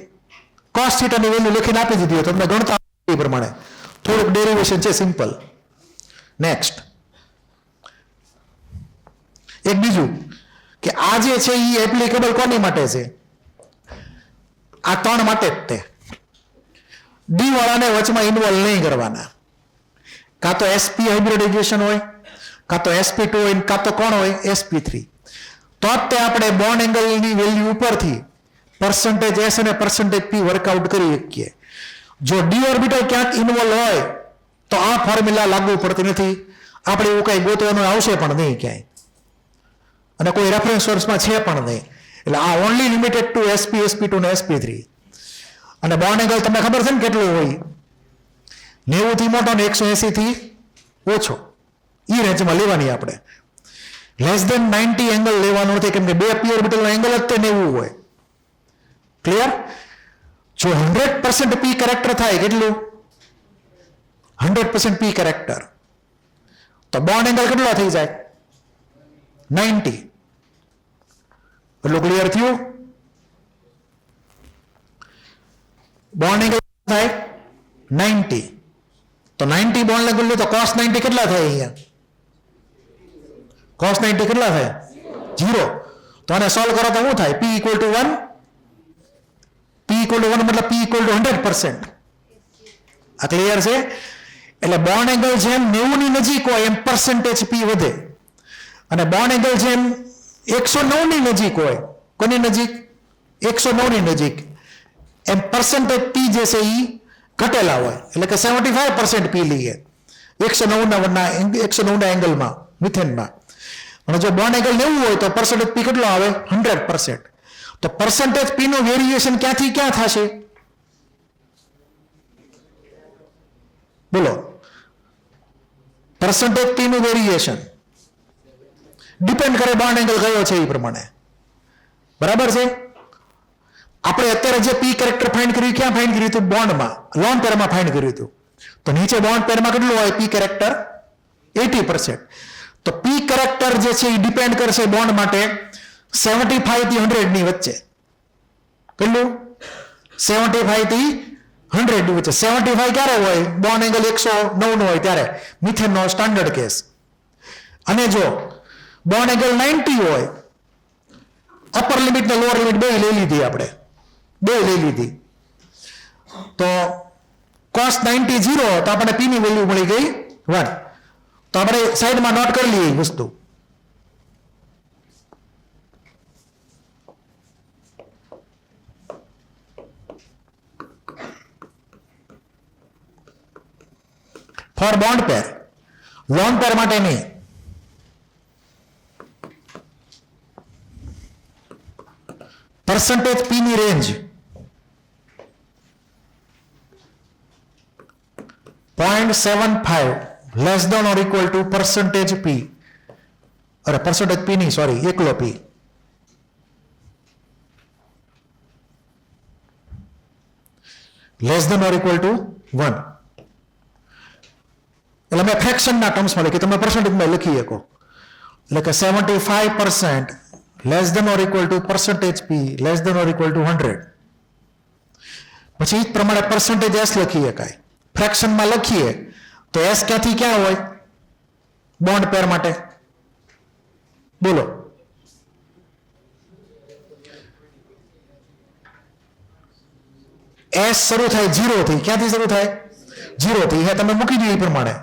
cos θ ની વેલ્યુ લખીને આપી દીધી હોય તમને ગણતા એ પ્રમાણે થોડુંક ડેરિવેશન છે, સિમ્પલ. નેક્સ્ટ એક બીજું કે આ જે છે એ એપ્લિકેબલ કોની માટે છે? આ ત્રણ માટે જ તે. ડી વાળાને વચમાં ઇન્વોલ્વ નહીં કરવાના. કાં તો એસપી હાઇબ્રિડાઇઝેશન હોય, કાં તો sp2 હોય, કાં તો કોણ હોય sp3. તો જ તે આપણે બોન્ડ એંગલની વેલ્યુ ઉપરથી પરસેન્ટેજ એસ અને પરસેન્ટેજ પી વર્કઆઉટ કરી શકીએ. જો ડી ઓર્બિટલ ક્યાંક ઇન્વોલ્વ હોય તો આ ફોર્મ્યુલા લાગુ પડતી નથી. આપણે એવું કઈ ગોતવાનું આવશે પણ નહીં ક્યાંય, અને કોઈ રેફરન્સ સોર્સમાં છે પણ નહીં. એટલે આ only limited two sp, sp2 ને sp3. અને બોન્ડ એંગલ તમને ખબર છે ને કેટલું હોય? 90 થી મોટો ને 180 થી ઓછો. એ રેન્જમાં લેવાની આપણે. લેસ ધેન 90 એંગલ લેવાનો નથી, કેમ કે બે પી ઓર્બિટલનો એંગલ જ તે 90 હોય. ક્લિયર? જો 100% પી કેરેક્ટર થાય, કેટલું? 100% પી કેરેક્ટર, તો બોન્ડ એંગલ કેટલો થઈ જાય? 90. એટલું ક્લિયર થયું? બોન્ડ એંગલ થાય 90, તો 90 બોન્ડ એંગલ લો તો cos 90 કેટલા થાય? અહીંયા cos 90 કેટલા થાય? 0. તો આને સોલ્વ કરો તો શું થાય? p = 1. p = 1 મતલબ p = 100%. આ ક્લિયર છે? એટલે બોન્ડ એંગલ જેમ 90 ની નજીક હોય એમ પરસેન્ટેજ પી વધે, અને બોન્ડ એંગલ જેમ 109 ની નજીક હોય, કોની નજીક? 109 ની નજીક, એમ પરસેન્ટેજ પી જે છે એ ઘટેલા હોય. એટલે કે 75% પી લઈએ 109 ના એંગલમાં, મિથેનમાં. અને જો બોન્ડ એંગલ 90 હોય તો પરસેન્ટેજ પી કેટલો આવે? 100%. તો પરસેન્ટેજ પી નું વેરિએશન ક્યાંથી ક્યાં થશે? બોલો. પરસેન્ટેજ પી નું વેરિએશન ડિપેન્ડ કરે બોન્ડ એંગલ કયો છે એ પ્રમાણે. બરાબર છે? આપણે અત્યારે જે પી કેરેક્ટર ફાઇન્ડ કર્યું, ક્યાં ફાઇન્ડ કર્યું હતું? બોન્ડમાં, લોન પેરમાં ફાઇન્ડ કર્યું હતું. તો નીચે બોન્ડ પેરમાં કેટલું હોય પી કેરેક્ટર? 80%. તો પી કેરેક્ટર જે છે એ ડિપેન્ડ કરશે બોન્ડ માટે 75 થી 100 ની વચ્ચે. કેટલું? 75 થી 100 ની વચ્ચે. 75 ક્યારે હોય? બોન્ડ એંગલ 109 નો હોય ત્યારે, મિથેનનો સ્ટાન્ડર્ડ કેસ. અને જો બોન્ડ એંગલ 90 હોય, અપર લિમિટ ને લોઅર લિમિટ બે લઈ લીધી આપણે, બે લઈ લીધી, તો cos 90 0, તો આપણે પી ની વેલ્યુ મળી ગઈ 1. તો આપણે સાઈડમાં નોટ કરી લઈએ વસ્તુ. For bond pair, lone pair માટે નહીં. પરસેન્ટેજ પી ની range 0.75 less than or equal to percentage P, અરે પરસેન્ટેજ પી નહીં, સોરી, એકલો P. Less than or equal to 1. એટલે મેં ફ્રેક્શનના ટર્મ્સમાં લખી, તમે પરસેન્ટેજમાં લખી શકો. એટલે કે 75% less than or equal to percentage P less than or equal to 100. પછી એ જ પ્રમાણે પરસેન્ટેજ એસ લખી શકાય. ફ્રેક્શનમાં લખીએ તો એસ ક્યાંથી ક્યાં હોય બોન્ડ પેર માટે? બોલો. એસ શરૂ થાય 0 થી. ક્યાંથી શરૂ થાય? 0 થી. અહીંયા તમે મૂકી દો એ પ્રમાણે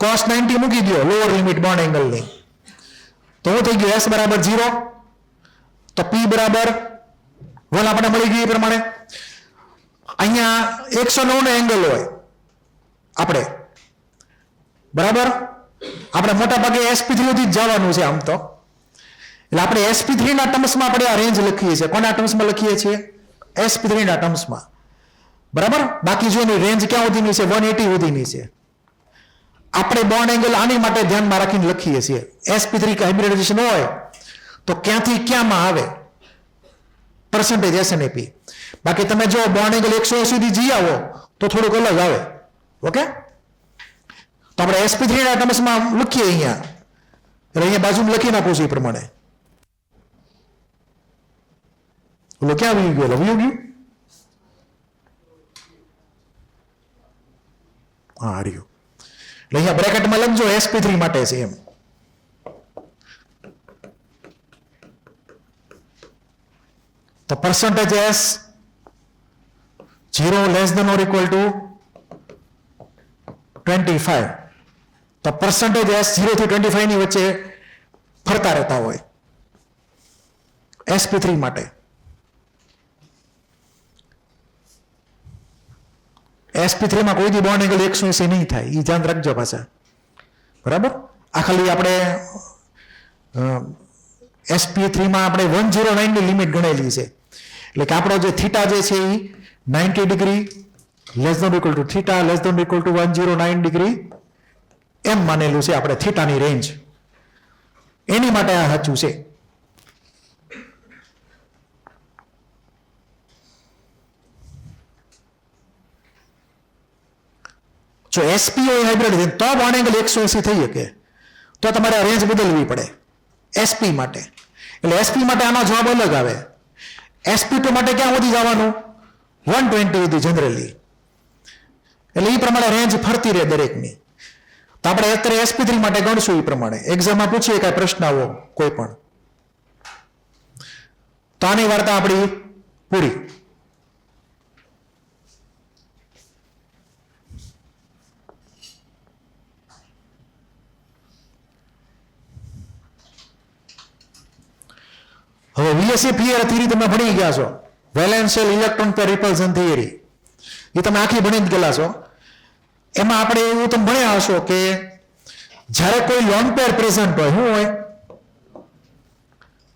cos 90 મૂકી દો લોઅર લિમિટ બોન્ડ એંગલની, તો શું થઈ ગયું? એસ બરાબર 0, તો પી બરાબર 1 આપણે મળી ગયું. એ પ્રમાણે અહીંયા 109 નો એંગલ હોય આપણે, બરાબર? આપણે મોટા ભાગે sp3 સુધી જ જવાનું છે આમ તો. એટલે આપણે sp3 ના ટર્મ્સમાં આપણે આ રેન્જ લખીએ છીએ. કોના ટર્મ્સમાં લખીએ છીએ? sp3 ના ટર્મ્સમાં. બરાબર? બાકી જો એની રેન્જ ક્યાં સુધીની છે? 180 સુધીની છે. આપણે બોન્ડ એંગલ આની માટે ધ્યાનમાં રાખીને લખીએ છીએ. sp3 હાઇબ્રિડાઇઝેશન હોય તો ક્યાંથી ક્યાંમાં આવે? પરસેન્ટેજ એસ અને પી. બાકી તમે જો બોન્ડ એંગલ 180 સુધી જઈ આવો તો થોડુંક અલગ આવે. ઓકે? તો આપણે sp3 ના ટર્મ્સમાં લખીએ અહીંયા. એટલે અહીંયા બાજુમાં લખી નાખું છું એ પ્રમાણે. ઓલો ક્યાં વયું ગયો? વયું ગયું? હા હાર્યું. એટલે અહીંયા બ્રેકેટમાં લખજો sp3 માટે છે એમ. તો percentage s 0 less than or equal to 25. તો percentage s 0 થી 25 ની વચ્ચે ફરતા રહેતા હોય sp3 માટે. sp3 માં કોઈ દી બોન્ડ એંગલ 180 નહીં થાય, એ ધ્યાન રાખજો પાછા. બરાબર? આ ખાલી આપણે sp3 માં આપણે 109 ની લિમિટ ગણેલી છે. એટલે કે આપણો જે થીટા જે છે એ 90 degree less than equal to theta less than equal to 109 degree એમ માનેલું છે આપણે થીટાની રેન્જ. એની માટે આ સાચું છે. જો એસપી હોય હાઇબ્રિડ તો બોન્ડ એંગલ 180 થઈ શકે, તો તમારે રેન્જ બદલવી પડે એસપી માટે. એટલે એસપી માટે આનો જવાબ અલગ આવે. sp2 માટે ક્યાં સુધી જવાનું? 120 સુધી જનરલી. એટલે એ પ્રમાણે રેન્જ ફરતી રહે દરેકની. તો આપણે અત્યારે sp3 માટે ગણશું એ પ્રમાણે. એક્ઝામમાં પૂછીએ કાંઈ પ્રશ્ન આવો કોઈ પણ, તો આની વાર્તા આપણી પૂરી. હવે વીએસએ થિયરી તમે ભણી ગયા છો, વેલેન્શિયલ ઇલેક્ટ્રોન પેર રિપલ્ઝન થિયરી, એ તમે આખી ભણી જ ગયેલા છો. એમાં આપણે એવું તમે ભણ્યા હશો કે જ્યારે કોઈ લોન પેર પ્રેઝન્ટ હોય, શું હોય?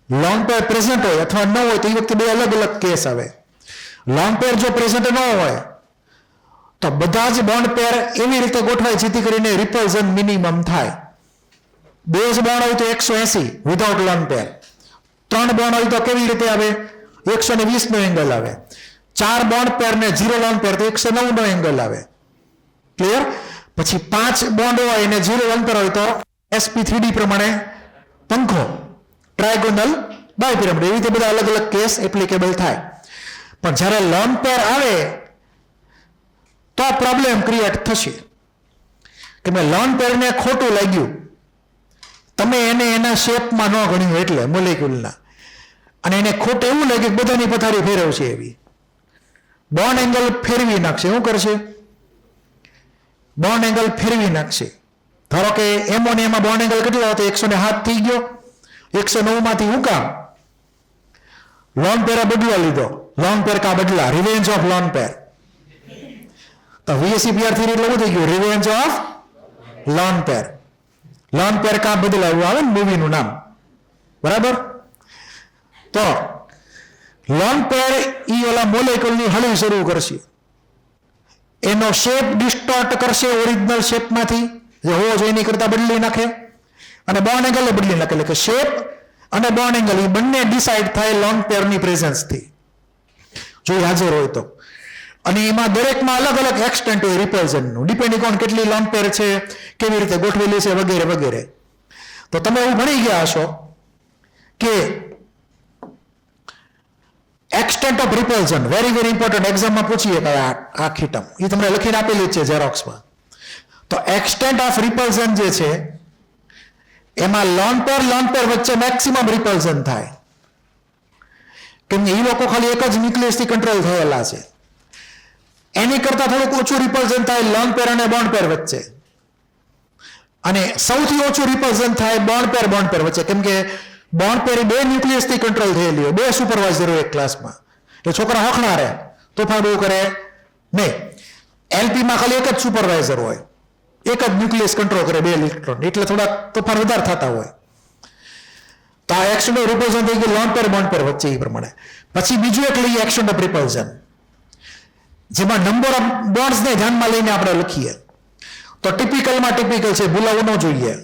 લોન પેર પ્રેઝન્ટ હોય અથવા ન હોય તો એ વખતે બે અલગ અલગ કેસ આવે. લોન પેર જો પ્રેઝન્ટ ન હોય તો બધા જ બોન્ડ પેર એવી રીતે ગોઠવાય જેથી કરીને રિપલ્ઝન મિનિમમ થાય. બે જ બોન્ડ હોય તો 180 વિધાઉટ લોન પેર. 3 બોન્ડ હોય તો કેવી રીતે આવે? 120 નો એંગલ આવે. 4 બોન્ડ પેર ને 0 લોન પેર તો 109 નો એંગલ આવે. ક્લિયર? પછી 5 બોન્ડ હોય અને 0 લોન પેર હોય તો sp3d પ્રમાણે પંખો, ટ્રાયગોનલ, બાયપિરામિડ, એવી રીતે બધા અલગ અલગ કેસ એપ્લિકેબલ થાય. પણ જ્યારે લોન પેર આવે તો પ્રોબ્લેમ ક્રિએટ થશે કે મેં લોન પેરને ખોટું લાગ્યું, તમે એને એના શેપમાં ન ગણ્યું એટલે મોલેક્યુલના, અને એને ખોટ એવું લાગે કે બધાની પથારી ફેરવશે એવી. બોન્ડ એંગલ ફેરવી નાખશે. શું કરશે? બોન્ડ એંગલ ફેરવી નાખશે. ધારો કે એમોનિયામાં બોન્ડ એંગલ કેટલો હતો? 107 થઈ ગયો. 109 માંથી હું કામ? લોન પેરા બદલા લીધો. લોન પેર કા બદલા, રિવેન્જ ઓફ લોન પેર. તો વીએસસીપીઆર થિયરી એટલે શું થઈ ગયું? Revenge of lone pair. Lone પેર કા બદલાવું આવે ને મૂવીનું નામ. બરાબર? તો લોન પેર ઈ ઓલા મોલેક્યુલની હળી શરૂ કરશે, એનો શેપ ડિસ્ટોર્ટ કરશે ઓરિજિનલ શેપમાંથી જે હોવો જોઈએ એની કરતા બદલી નાખે, અને બોન્ડ એંગલ બદલી નાખે. એટલે કે શેપ અને બોન્ડ એંગલ એ બંને ડિસાઇડ થાય લોન પેરની પ્રેઝન્સથી, જો હાજર હોય તો. અને એમાં દરેકમાં અલગ અલગ એક્સટેન્ટ હોય રિપલ્ઝનનું, ડિપેન્ડિંગ ઓન કેટલી લોન પેર છે, કેવી રીતે ગોઠવેલી છે, વગેરે વગેરે. તો તમે એવું ભણી ગયા હશો કે extent of repulsion very very important, એક્ઝામમાં પૂછીએ કે આખી ટર્મ એ તમને લખીને આપેલી જ છે ઝેરોક્સમાં. તો એક્સટેન્ટ ઓફ રિપલ્ઝન જે છે એમાં લોન પેર વચ્ચે મેક્સિમમ રિપલ્ઝન થાય, કેમ કે એ લોકો ખાલી એક જ ન્યુક્લિયસથી કંટ્રોલ થયેલા છે. એની કરતા થોડુંક ઓછું રિપલ્ઝન થાય લોન પેર અને બોન્ડ પેર વચ્ચે, અને સૌથી ઓછું રિપલ્ઝન થાય બોન્ડ પેર વચ્ચે, કેમ કે બોન્ડ પેર 2 ન્યુક્લિયસથી કંટ્રોલ થયેલી હોય, 2 સુપરવાઇઝર હોય એક ક્લાસમાં. એટલે છોકરા હખણા રહે, તોફાન બહુ કરે નહીં. એલપીમાં ખાલી એક જ સુપરવાઇઝર હોય, એક જ ન્યુક્લિયસ કંટ્રોલ કરે 2 ઇલેક્ટ્રોન, એટલે થોડા તોફાન વધારે થતા હોય. તો આ એક્શન ઓફ રિપલ્ઝન થઈ ગયું લોન પેર બોન્ડ પેર વચ્ચે એ પ્રમાણે. પછી બીજું એક લઈએ એક્શન ઓફ રિપલ્ઝન, જેમાં નંબર ઓફ બોન્ડ્સને ધ્યાનમાં લઈને આપણે લખીએ. તો ટિપિકલમાં ટિપિકલ છે, ભૂલાવું ન જોઈએ.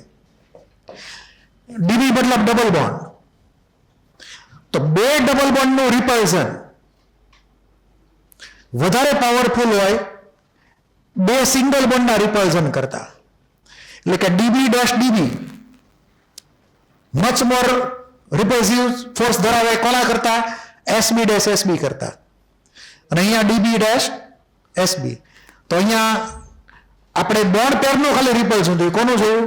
ડીબી મતલબ ડબલ બોન્ડ. તો 2 ડબલ બોન્ડનું રિપલ્ઝન વધારે પાવરફુલ હોય 2 સિંગલ બોન્ડના રિપલ્ઝન કરતા. એટલે કે DB dash DB much more repulsive force ધરાવે કોના કરતા? એસબી ડેશ એસબી કરતા. અને અહીંયા ડીબી ડેશ એસબી. તો અહીંયા આપણે બોન્ડ પેરનું ખાલી રિપલ્ઝન જોયું. કોનું જોયું?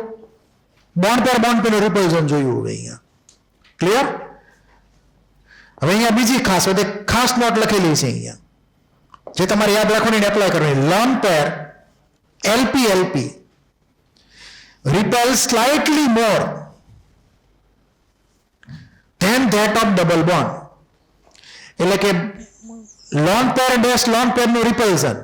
બોન્ડ પેરનું રિપલ્ઝન જોયું. હવે અહીંયા ક્લિયર? હવે અહીંયા બીજી ખાસ નોટ લખેલી છે અહીંયા, જે તમારે યાદ રાખવાની એપ્લાય કરવાની. Lone pair LP repels slightly more than that of double bond. એટલે કે લોન પેર ડેશ લોન પેરનું રિપલ્ઝન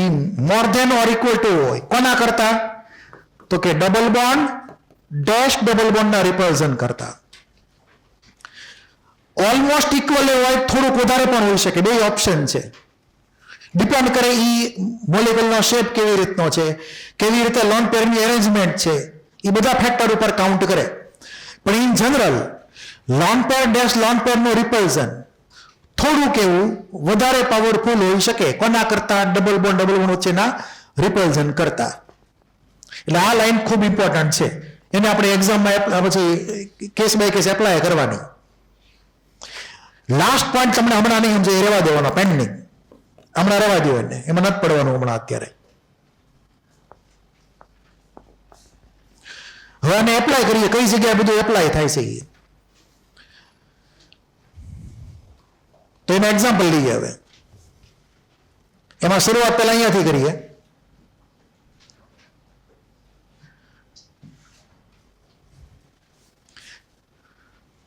ઈ more than or equal to હોય કોના કરતા? તો કે ડબલ બોન્ડ ડેશ ડબલ બોન્ડના રિપલ્ઝન કરતા. ઓલમોસ્ટ ઇક્વલ હોય, થોડુંક વધારે પણ હોઈ શકે. બે ઓપ્શન છે, ડિપેન્ડ કરે ઈ મોલેક્યુલનો શેપ કેવી રીતનો છે, કેવી રીતે લોન પેરની એરેન્જમેન્ટ છે, એ બધા ફેક્ટર ઉપર કાઉન્ટ કરે. પણ in general lone pair dash lone પેરનું રિપલ્ઝન થોડુંક એવું વધારે પાવરફુલ હોઈ શકે કોના કરતા? ડબલ બોન્ડ વચ્ચેના રિપલ્ઝન કરતા. એટલે આ લાઈન ખૂબ ઇમ્પોર્ટન્ટ છે, એને આપણે એક્ઝામમાં પછી કેસ બાય કેસ એપ્લાય કરવાની. લાસ્ટ પોઈન્ટ તમને હમણાં નહીં સમજે, એ રહેવા દેવાનો, પેન્ડિંગ. હમણાં રહેવા દો એને, એમાં નથી પડવાનું હમણાં અત્યારે. હવે આને એપ્લાય કરીએ, કઈ જગ્યાએ બધું એપ્લાય થાય છે તો એનું એક્ઝામ્પલ લઈએ. હવે એમાં શરૂઆત પહેલા અહીંયાથી કરીએ.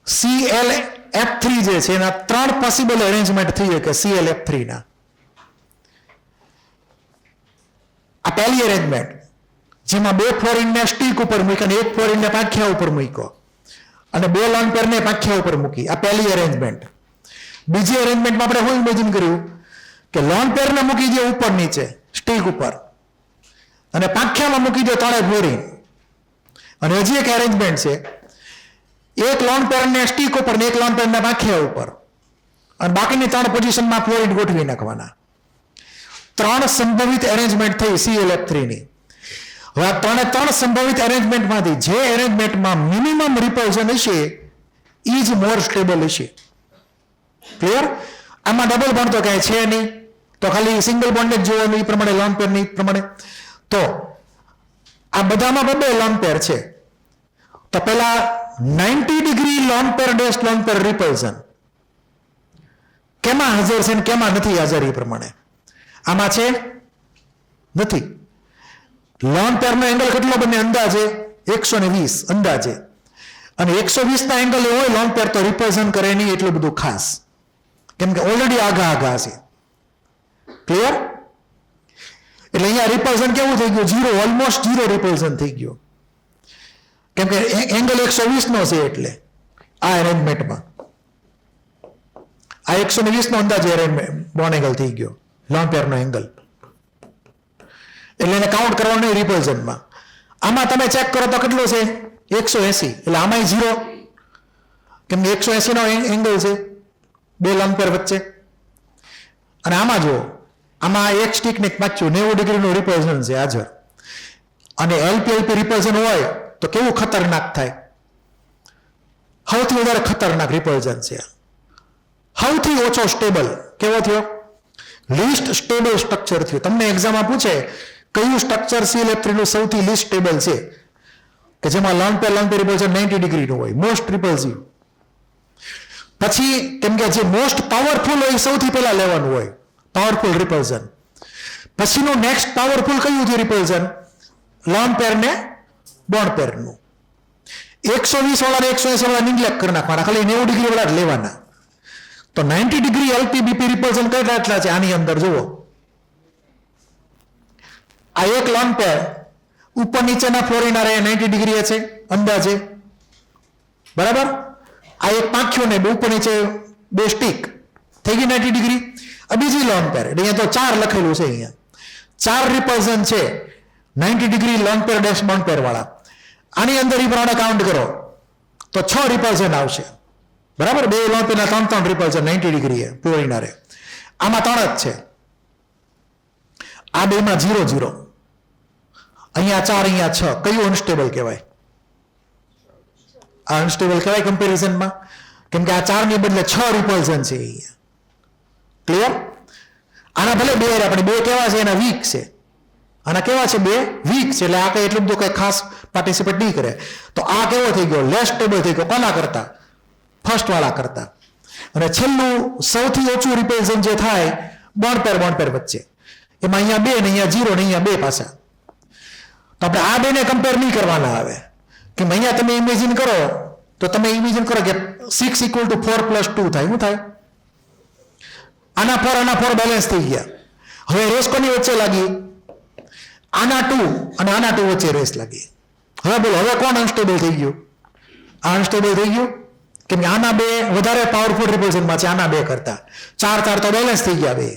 ClF3 જે છે એના 3 પોસિબલ અરેન્જમેન્ટ થઈ શકે ClF3 ના. આ પહેલી અરેન્જમેન્ટ, જેમાં 2 ફ્લોરિનને સ્ટીક ઉપર મૂકી અને 1 ફ્લોરિનને પાંખિયા ઉપર મૂક્યો અને 2 લોન પેરને પાંખિયા ઉપર મૂકી. આ પહેલી અરેન્જમેન્ટ. બીજી અરેન્જમેન્ટમાં આપણે શું ઇમેજિન કર્યું કે લોન પેરને મૂકી દે ઉપર નીચે સ્ટીક ઉપર અને પાંખિયામાં મૂકી દે 3 ફ્લોરિન. અને હજી એક અરેન્જમેન્ટ છે, એક લોન પેરને સ્ટીક ઉપર ને 1 લોન પેરને પાંખિયા ઉપર અને બાકીની 3 પોઝિશનમાં ફ્લોરિન ગોઠવી નાખવાના. 3 સંભવિત અરેન્જમેન્ટ થઈ ClF3 ની. હવે આ 3 સંભવિત અરેન્જમેન્ટમાંથી જે અરેન્જમેન્ટમાં મિનિમમ રિપલ્ઝન હશે એ જ મોર સ્ટેબલ હશે. ક્લિયર? આમાં ડબલ બોન્ડ તો કાંઈ છે નહીં, તો ખાલી સિંગલ બોન્ડ જ જોવાનું એ પ્રમાણે લોન પેરની પ્રમાણે. તો આ બધામાં 2 લોન પેર છે. તો પેલા 90 degree lone pair dash lone pair repulsion કેમાં હાજર છે ને કેમાં નથી હાજર એ પ્રમાણે. આમાં છે નથી. લોન પેરનો એંગલ કેટલો બને? અંદાજે 120 અંદાજે. અને 120 ના એંગલ હોય લોન પેર તો રિપલ્ઝન કરે નહીં એટલું બધું ખાસ, કેમ કે ઓલરેડી આગા છે. ક્લિયર? એટલે અહીંયા રિપલ્ઝન કેવું થઈ ગયું? 0, ઓલમોસ્ટ 0 રિપલ્ઝન થઈ ગયું, કેમ કે એંગલ 120 નો છે. એટલે આ અરેન્જમેન્ટમાં આ 120 નો અંદાજે બોન્ડ એંગલ થઈ ગયો, લોન પેરનો એંગલ. એટલે એને કાઉન્ટ કરવાનું નહીં રિપલ્ઝનમાં. આમાં તમે ચેક કરો તો કેટલો છે? 180. એટલે આમાંય 0, કેમ કે 180 નો એંગલ છે 2 લોન પેર વચ્ચે. અને આમાં જુઓ, આમાં એક સ્ટીક ને પાછું 90 ડિગ્રીનું રિપલ્ઝન છે હાજર. અને LP રિપલ્ઝન હોય તો કેવું ખતરનાક થાય? સૌથી વધારે ખતરનાક રિપલ્ઝન છે. સૌથી ઓછો સ્ટેબલ કેવો થયો? લીસ્ટ સ્ટેબલ સ્ટ્રક્ચર થયું. તમને એક્ઝામમાં પૂછે કયું સ્ટ્રક્ચર ClF3 નું સૌથી લીસ્ટ સ્ટેબલ છે, કે જેમાં લોન પેર રિપલ્ઝન 90 ડિગ્રીનું હોય, મોસ્ટ રિપલ્સિવ. પછી કેમ કે જે મોસ્ટ પાવરફુલ હોય સૌથી પહેલા લેવાનું હોય, પાવરફુલ રિપલ્ઝન. પછીનું નેક્સ્ટ પાવરફુલ કયું છે રિપલ્ઝન? લોન પેર ને બોન્ડ પેરનું. 120 વાળા 180 વાળા નિગ્લેક્ટ કરી નાખવાના, ખાલી 90 ડિગ્રી વાળા જ લેવાના. તો 90 ડિગ્રી LP-BP રિપલ્ઝન કેટલા છે? આની અંદર જુઓ, આ એક લોન પેર ઉપર નીચેના ફ્લોરિન આરે 90 ડિગ્રી છે અંદાજે, બરાબર. આ એક પાંખ્યો ને ઉપર નીચે 2 સ્ટીક થઈ ગઈ 90 ડિગ્રી. આ બીજી લોન પેર, એટલે અહીંયા તો 4 લખેલું છે. અહીંયા 4 રિપલ્ઝન છે 90 degree lone pair dash bond pair વાળા. આની અંદર એ પ્રમાણે કાઉન્ટ કરો તો 6 રિપલ્ઝન આવશે, બરાબર. 2 લોન પેરના 3 રિપલ્ઝન 90 ડિગ્રી ફ્લોરિન આરે. આમાં 3 જ છે. આ બેમાં 0 0, અહીંયા 4, અહીંયા 6. કયું અનસ્ટેબલ કહેવાય? આ અનસ્ટેબલ કહેવાય કમ્પેરિઝનમાં, કેમ કે આ 4 ની બદલે 6 રિપલ્ઝન છે અહીંયા. ક્લિયર? આના ભલે બે આપણે બે કેવા છે એના વીક છે, આના કેવા છે બે વીક છે, એટલે આ કઈ એટલું બધું કઈ ખાસ પાર્ટિસિપેટ નહીં કરે. તો આ કેવો થઈ ગયો લેસ સ્ટેબલ થઈ ગયો કોના કરતા? ફર્સ્ટ વાળા કરતા. અને છેલ્લું સૌથી ઓછું રિપલ્ઝન જે થાય બોન્ડ પેર વચ્ચે, એમાં અહીંયા બે ને અહીંયા 0 ને અહીંયા બે પાછા. તો આપણે આ બેને કમ્પેર નહીં કરવાના આવે કે અહીંયા તમે ઇમેજિન કરો તો તમે ઇમેજિન કરો કે 6 = 4 + 2 થાય. શું થાય? આના 4 બેલેન્સ થઈ ગયા. હવે રેસ કોની વચ્ચે લાગી? આના 2 અને આના 2 વચ્ચે રેસ લાગી. હવે બોલો હવે કોણ અનસ્ટેબલ થઈ ગયું? આ અનસ્ટેબલ થઈ ગયું કેમ કે આના બે વધારે પાવરફુલ રિપલ્ઝનમાં છે આના બે કરતા. 4 તો બેલેન્સ થઈ ગયા બે.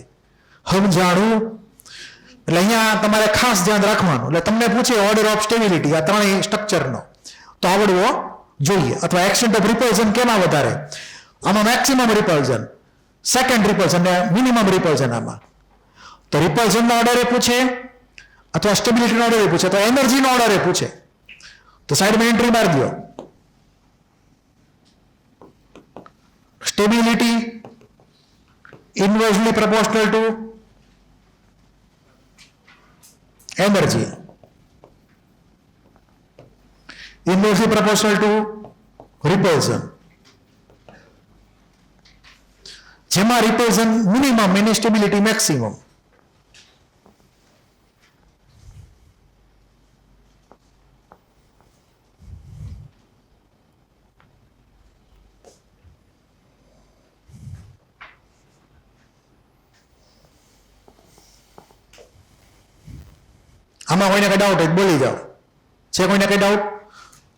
સમજાણું? એટલે અહીંયા તમારે ખાસ ધ્યાન રાખવાનું. એટલે તમને પૂછે ઓર્ડર ઓફ સ્ટેબિલિટી આ ત્રણેય સ્ટ્રક્ચરનો તો આવડવો જોઈએ. અથવા એક્સટેન્ટ ઓફ રિપલ્ઝન કેમાં વધારે? આમાં મેક્સિમમ રિપલ્ઝન, સેકન્ડ રિપલ્ઝન ને મિનિમમ રિપલ્ઝન. આમાં તો રિપલ્ઝનનો ઓર્ડર એ પૂછે અથવા સ્ટેબિલિટીનો ઓર્ડર એ પૂછે તો એનર્જીનો ઓર્ડર એ પૂછે. તો સાઈડમાં એન્ટ્રી મારી દો. Stability inversely proportional to energy, inversely proportional to repulsion. જેમાં repulsion મિનિમમ એની સ્ટેબિલિટી મેક્સિમમ. આમાં કોઈને કઈ ડાઉટ હોય બોલી જાઓ. છે કોઈને કઈ ડાઉટ?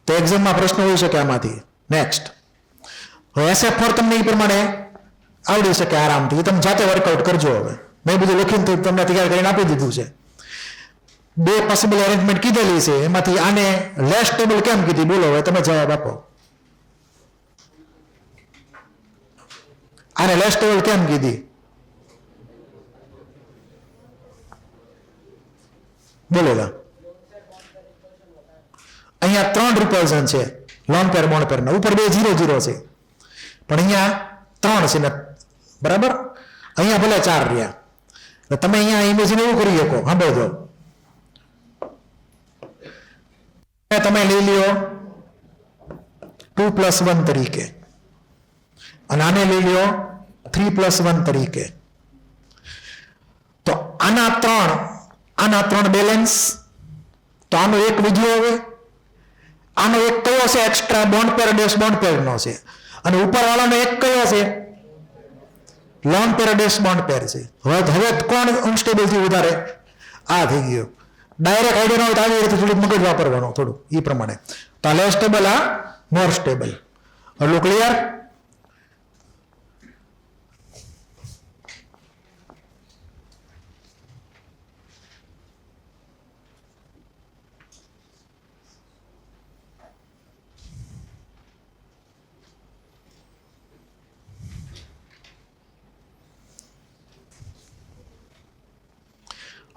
તો એક્ઝામમાં પ્રશ્ન હોઈ શકે આમાંથી. નેક્સ્ટ હવે SF4 તમને એ પ્રમાણે આવડી શકે આરામથી. તમે જાતે વર્કઆઉટ કરજો. હવે મેં બધું લખીને તમને તૈયાર કરીને આપી દીધું છે. બે પોસિબલ અરેન્જમેન્ટ કીધેલી છે, એમાંથી આને લેસ સ્ટેબલ કેમ કીધી બોલો? હવે તમે જવાબ આપો. આને લેસ સ્ટેબલ કેમ કીધી બોલેલા? અહીંયા 3 રિપલ્ઝન છે લોન પેર બોન્ડ પેર. ઉપર બે 0 0 છે પણ અહીંયા 3 છે ને બરાબર. અહીંયા ભલે 4 રહ્યા. તમે અહીંયા ઇમેજિન એવું કરી શકો. સાંભળજો, તમે લઈ લ્યો 2 + 1 તરીકે અને આને લઈ લ્યો 3 + 1 તરીકે. તો આના 3 બેલેન્સ. તો આનો એક વિડિયો હવે આનો એક કયો છે એક્સ્ટ્રા બોન્ડ પેર ડેશ બોન્ડ પેર નો છે અને ઉપરવાળાનો એક કયો છે લોન પેર ડેશ બોન્ડ પેર છે. હવે કોણ અનસ્ટેબલ થી વધારે? આ થઈ ગયો. ડાયરેક્ટ આઈડિયા ન હોય તો આવી રીતે થોડું મગજ વાપરવાનું થોડું એ પ્રમાણે. તો લેસ સ્ટેબલ, આ મોર સ્ટેબલ. એટલું ક્લિયર?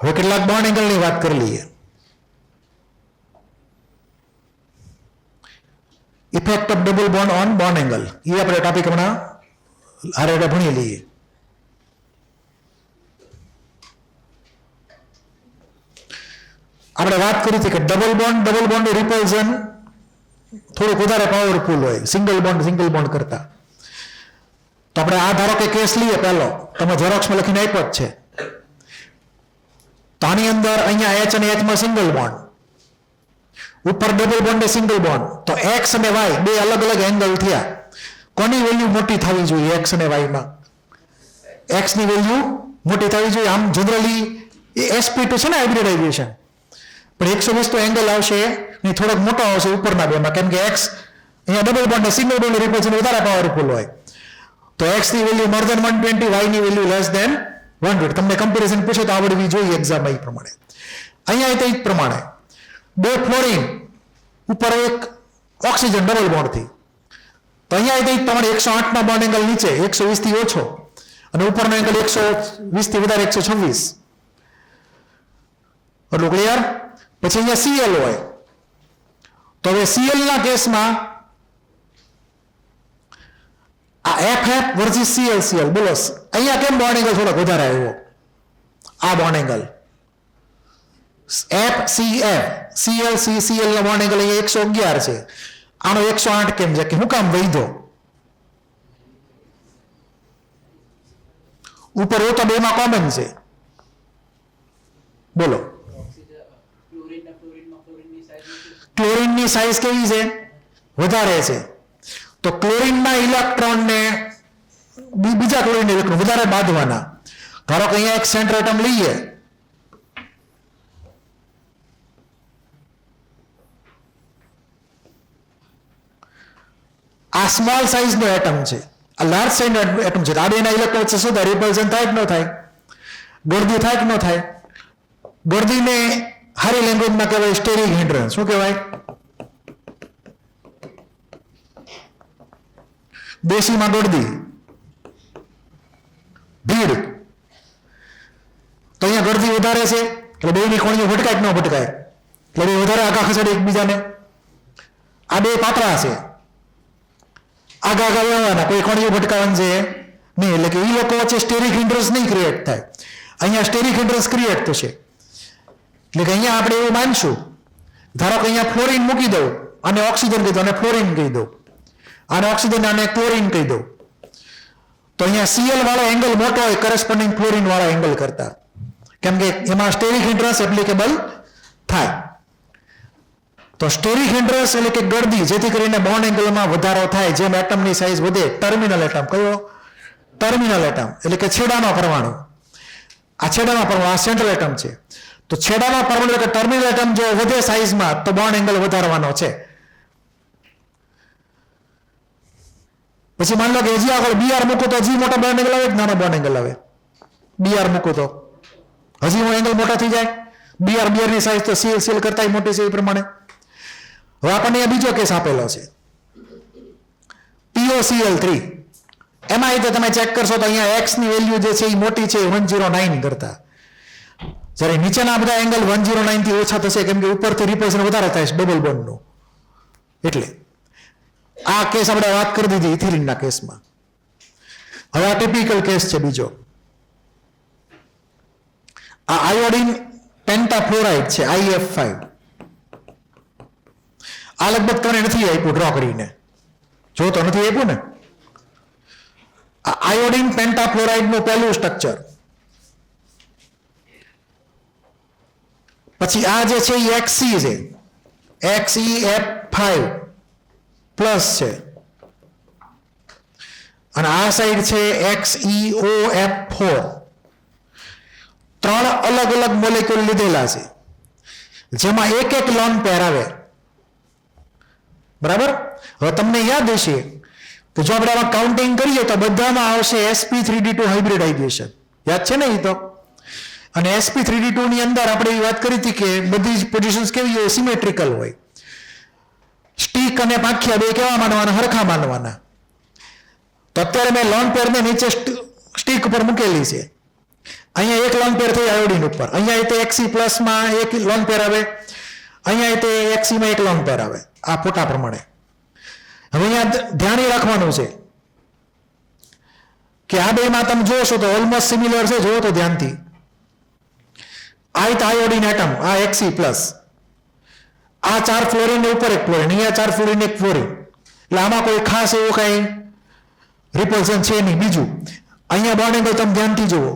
હવે કેટલાક બોન્ડ એંગલની વાત કરી લઈએ. Effect of double bond on bond angle, એ આપણે ટોપિક હમણાં હારે ભણી લઈએ. આપણે વાત કરી હતી કે ડબલ બોન્ડ રિપલ્ઝન થોડુંક વધારે પાવરફુલ હોય સિંગલ બોન્ડ કરતા. તો આપણે આ ધારો કે કેસ લઈએ. પહેલો તમે ઝેરોક્સમાં લખીને આપ્યો જ છે. તો આની અંદર અહીંયા H અને H માં સિંગલ બોન્ડ, ઉપર ડબલ બોન્ડ એ સિંગલ બોન્ડ. તો X અને Y બે અલગ અલગ એંગલ થયા. કોની વેલ્યુ મોટી થવી જોઈએ? X અને Y માં X ની વેલ્યુ મોટી થવી જોઈએ. આમ જનરલી એ sp2 છે ને હાઇબ્રિડાઇઝેશન, પણ 120 તો એંગલ આવશે ને થોડોક મોટો આવશે ઉપરના બેમાં, કેમ કે X અહીંયા ડબલ બોન્ડ ને સિંગલ બોન્ડ રિપલ્ઝન વધારે પાવરફુલ હોય. તો X ની વેલ્યુ મોર ધેન 120, Y ની વેલ્યુ લેસ ધેન 100. તમને કમ્પેરિઝન પૂછે તો આવડવી જોઈએ એક્ઝામ એ પ્રમાણે. અહીંયા તે જ પ્રમાણે બે ફ્લોરિન ઉપર એક ઓક્સિજન ડબલ બોન્ડથી. તો અહીંયા તે તમારે 108 ના બોન્ડ એંગલ નીચે 120 થી ઓછો અને ઉપરનો એંગલ 120 થી વધારે 126. એટલું ક્લિયર? પછી અહીંયા Cl હોય. તો હવે Cl ના કેસમાં આ F F versus CL CL, બોલો અહીંયા કેમ બોન્ડ એંગલ થોડોક વધારે આવ્યો? આ bond angle F C F CL C CL નો બોન્ડ એંગલ અહીંયા 111 છે, આનો 108 કેમ છે? કે હું કામ વૈધો ઉપર ઓ તો બેમાં કોમન છે, બોલો. ક્લોરીનની સાઇઝ કેવી છે? વધારે છે. તો ક્લોરીનના ઇલેક્ટ્રોનને બીજા ક્લોરીન ઇલેક્ટ્રોન વધારે બાંધવાના. ધારો કે અહીંયા એક સેન્ટર એટમ લઈએ, આ સ્મોલ સાઇઝ નો એટમ છે, આ લાર્જ સાઇઝ નો એટમ છે. આ બેના ઇલેક્ટ્રોન વચ્ચે શું થાય? રિપલ્ઝન થાય કે ન થાય? ગળદી થાય કે ન થાય? ગળદીને હારી લેંગ્વેજમાં કહેવાય સ્ટેરિક હિન્ડ્રન્સ. શું કહેવાય? દેશીમાં ગળદી, ભીડ. તો અહીંયા ગળદી વધારે છે એટલે બેની કોણીઓ ભટકાય કે ન ભટકાય? એટલે બે વધારે આગા ખસેડે એકબીજાને. આ બે પાતળા છે, આગા આગા વ્યવહારના, કોઈ કોણીઓ ભટકાવાનું છે નહીં. એટલે કે એ લોકો વચ્ચે સ્ટેરિક હિન્ડ્રન્સ નહીં ક્રિએટ થાય, અહીંયા સ્ટેરિક હિન્ડ્રન્સ ક્રિએટ થશે. એટલે કે અહીંયા આપણે એવું માનશું, ધારો કે અહીંયા ફ્લોરિન મૂકી દઉં અને ઓક્સિજન કહી દઉં અને ફ્લોરિન કહી દઉં, આને ઓક્સિજન અને ક્લોરીન કહી દઉં, તો અહીંયા સીએલ વાળો એંગલ મોટો હોય કરસ્પોન્ડિંગ ફ્લોરિન વાળા એંગલ કરતા, કેમ કે એમાં સ્ટેરિક હિન્ડ્રન્સ એપ્લિકેબલ થાય. તો સ્ટેરિક હિન્ડ્રન્સ એટલે કે ગળદી, જેથી કરીને બોન્ડ એંગલમાં વધારો થાય. જેમ એટમની સાઇઝ વધે, ટર્મિનલ એટમ, કયો? ટર્મિનલ એટમ એટલે કે છેડાનો પરમાણુ. આ છેડાનો પરમાણુ, આ સેન્ટ્રલ એટમ છે. તો છેડાનો પરમાણુ એટલે કે ટર્મિનલ એટમ જો વધે સાઇઝમાં તો બોન્ડ એંગલ વધારવાનો છે. પછી માની લો કે હજી આગળ બીઆર મૂકો તો હજી મોટો બોન્ડ એંગલ આવે કે નાનો બોન્ડ એંગલ આવે? બીઆર મૂકો તો હજી એંગલ મોટા થઈ જાય. બીઆર ની સાઇઝ તો સીએલ સીએલ કરતા મોટી છે એ પ્રમાણે. હવે આપણને બીજો કેસ આપેલો છે POCl3. એમાં રીતે તમે ચેક કરશો તો અહીંયા એક્સ ની વેલ્યુ જે છે એ મોટી છે 109 કરતા, જ્યારે નીચેના બધા એંગલ 109 થી ઓછા થશે, કેમ કે ઉપરથી રિપલ્શન વધારે થાય છે ડબલ બોન્ડનું. એટલે આ કેસ આપણે વાત કરી દીધી ઇથિલિનના કેસમાં. હવે આ ટિપિકલ કેસ છે બીજો. આ આયોડિન પેન્ટાફ્લોરાઇડ છે, IF5. આ લગભગ તમને નથી આપ્યું ડ્રો કરીને, જો તો નથી આપ્યું ને. આ આયોડિન પેન્ટાફ્લોરાઇડ નું પહેલું સ્ટ્રક્ચર. પછી આ જે છે એ XC છે, XeF5 પ્લસ છે, અને આ સાઈડ છે XeOF4. ત્રણ અલગ અલગ મોલેક્યુલ લીધેલા છે, જેમાં એક એક લોન પેર આવે. બરાબર? હવે તમને યાદ હશે કે જો આપણે આમાં કાઉન્ટિંગ કરીએ તો બધામાં આવશે sp3d2 હાઇબ્રિડાઇઝેશન. યાદ છે ને એ તો? અને sp3d2 ની અંદર આપણે એ વાત કરી હતી કે બધી જ પોઝિશન્સ કેવી હોય? સિમેટ્રિકલ હોય. સ્ટીક અને પાંખિયા બે કેવા માનવાના? હરખા માનવાના. તો અત્યારે મેં લોન પેરને નીચે સ્ટીક ઉપર મૂકેલી છે. અહીંયા એક લોન પેર થઈ આયોડિન ઉપર, અહીંયા તે XC પ્લસમાં એક લોન પેર આવે, અહીંયા તે XC માં એક લોન પેર આવે. આ ફોટા પ્રમાણે. હવે અહીંયા ધ્યાન રાખવાનું છે કે આ બેમાં તમે જોશો તો ઓલમોસ્ટ સિમિલર છે. જોવો તો ધ્યાનથી, આ આયોડિન એટમ, આ XC પ્લસ, આ 4 ફ્લોરિન ઉપર એક ફ્લોરિન, અહીંયા 4 ફ્લોરિન એક ફ્લોરિન. એટલે આમાં કોઈ ખાસ એવું કઈ રિપલ્શન છે નહીં. બીજું અહીંયા બોન્ડ એંગલ તમે ધ્યાનથી જુઓ,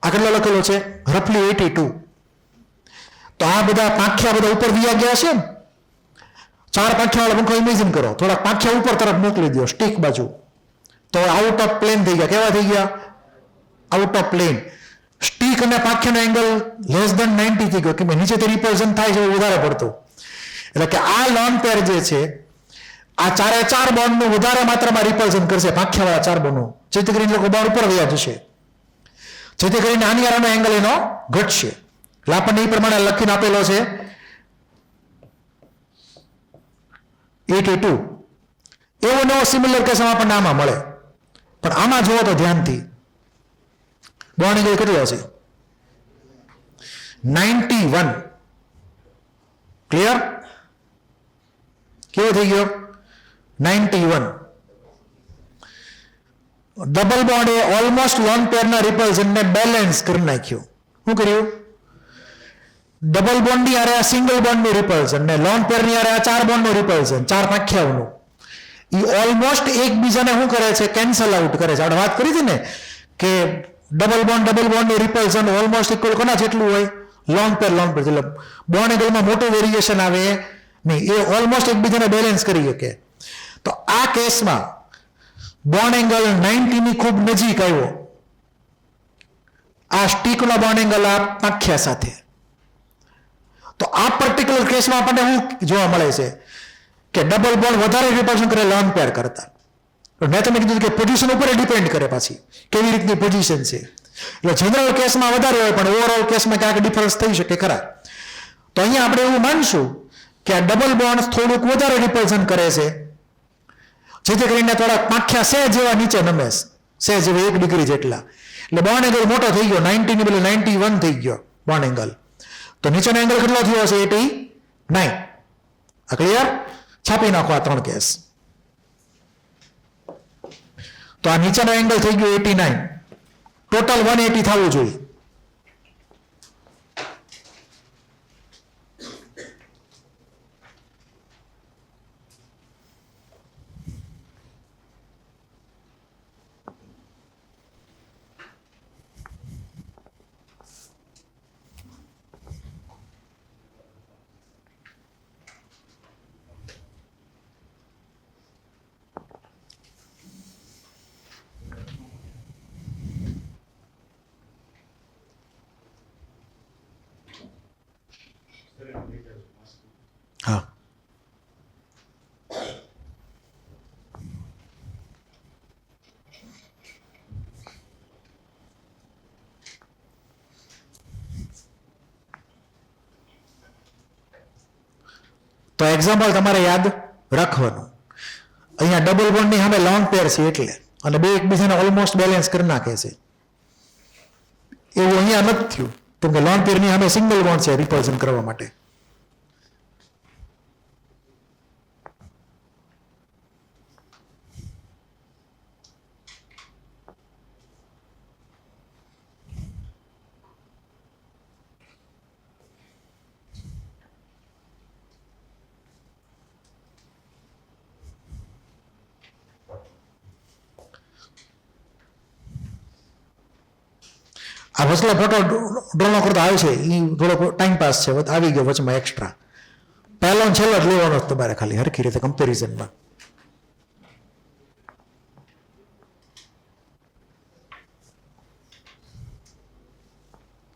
આ કેટલો લખેલો છે? રફલી 82. તો આ બધા પાંખિયા બધા ઉપર વ્યા ગયા છે ને, 4 પાંખિયા વાળા પંખો ઇમેજિન કરો, થોડાક પાંખિયા ઉપર તરફ મોકલી દો સ્ટીક બાજુ, તો આઉટ ઓફ પ્લેન થઈ ગયા. કેવા થઈ ગયા? Out of plane. સ્ટીક અને પાંખિયાનો એંગલ લેસ ધેન 90 થઈ ગયો, કે નીચેથી રિપલ્શન થાય છે વધારે પડતું. એટલે કે આ લોન પેર જે છે, આ 4 બોન્ડનું વધારે માત્રામાં રિપલ્શન કરશે, પાંખિયાવાળા 4 બોન્ડનું, જેથી કરીને લોકો બોન્ડ ઉપર વયા જશે, જેથી કરીને આની આરનો એંગલ એનો ઘટશે. એટલે આપણને એ પ્રમાણે લખીને આપેલો છે 82. એવો નવો સિમિલર કેસ આપણને આમાં મળે. પણ આમાં જુઓ તો ધ્યાનથી, બોન્ડ એંગલ કેટલો છે? 91. ક્લિયર? કેવો થઈ ગયો? 91. ડબલ બોન્ડ એ ઓલમોસ્ટ લોન પેરના રિપલ્ઝનને બેલેન્સ કરી નાખ્યું. શું કર્યું? ડબલ બોન્ડની આરે આ સિંગલ બોન્ડનું રિપલ્ઝન ને લોન પેરની આરે આ 4 બોન્ડનું રિપલ્ઝન, 4 પાંખ્યાઓનું, એ ઓલમોસ્ટ એકબીજાને શું કરે છે? કેન્સલ આઉટ કરે છે. આપણે વાત કરી હતી ને કે ડબલ બોન્ડનું રિપલ્ઝન ઓલમોસ્ટ ઇક્વલ કોના જેટલું હોય? લોન પેર એટલે બોન્ડ એંગલમાં મોટું વેરિએશન આવે નહીં, એ ઓલમોસ્ટ એકબીજાને બેલેન્સ કરી શકે. તો આ કેસમાં બોન્ડ એંગલ 90 ની ખૂબ નજીક આવ્યો, આ સ્ટીકનો બોન્ડ એંગલ આ પાંખ્યા સાથે. તો આ પર્ટિક્યુલર કેસમાં આપણને શું જોવા મળે છે કે ડબલ બોન્ડ વધારે રિપલ્શન કરે લોન પેર કરતા. મેં તમને કીધું કે પોઝિશન ઉપર ડિપેન્ડ કરે, પાછી કેવી રીતની પોઝિશન છે. એટલે જનરલ કેસમાં વધારે હોય પણ ઓવરઓલ કેસમાં ક્યાંક ડિફરન્સ થઈ શકે ખરા. તો અહીંયા આપણે એવું માનશું કે આ ડબલ બોન્ડ થોડુંક વધારે રિપલ્શન કરે છે, જેથી કરીને થોડાક પાંખ્યા સે જેવા નીચે નમે, સે જેવા 1 ડિગ્રી જેટલા. એટલે બોન્ડ એંગલ મોટો થઈ ગયો, 90 ની બદલે 91 થઈ ગયો બોન્ડ એંગલ. તો નીચેનો એંગલ કેટલો થયો હશે? 89. આ ક્લિયર? છાપી નાખો આ 3 કેસ. તો આ નીચેનો એંગલ થઈ ગયો 89, ટોટલ 180 થવું જોઈએ. હા, તો એક્ઝામ્પલ તમારે યાદ રાખવાનું. અહીંયા ડબલ બોન્ડની સામે લોન પેર છે એટલે, અને બે એકબીજાને ઓલમોસ્ટ બેલેન્સ કરી નાખે છે. એવું અહીંયા નથી થયું, કેમ કે લોન પેરની સામે સિંગલ બોન્ડ છે રિપલ્ઝન કરવા માટે. આ વચલા ફોટો ડ્રો કરતો આવે છે એ થોડોક ટાઈમ પાસ છે, આવી ગયો વચમાં એક્સ્ટ્રા. પહેલો છેલ્લો જ લેવાનો તમારે ખાલી હરખી રીતે કમ્પેરિઝનમાં.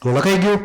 લખાઈ ગયું?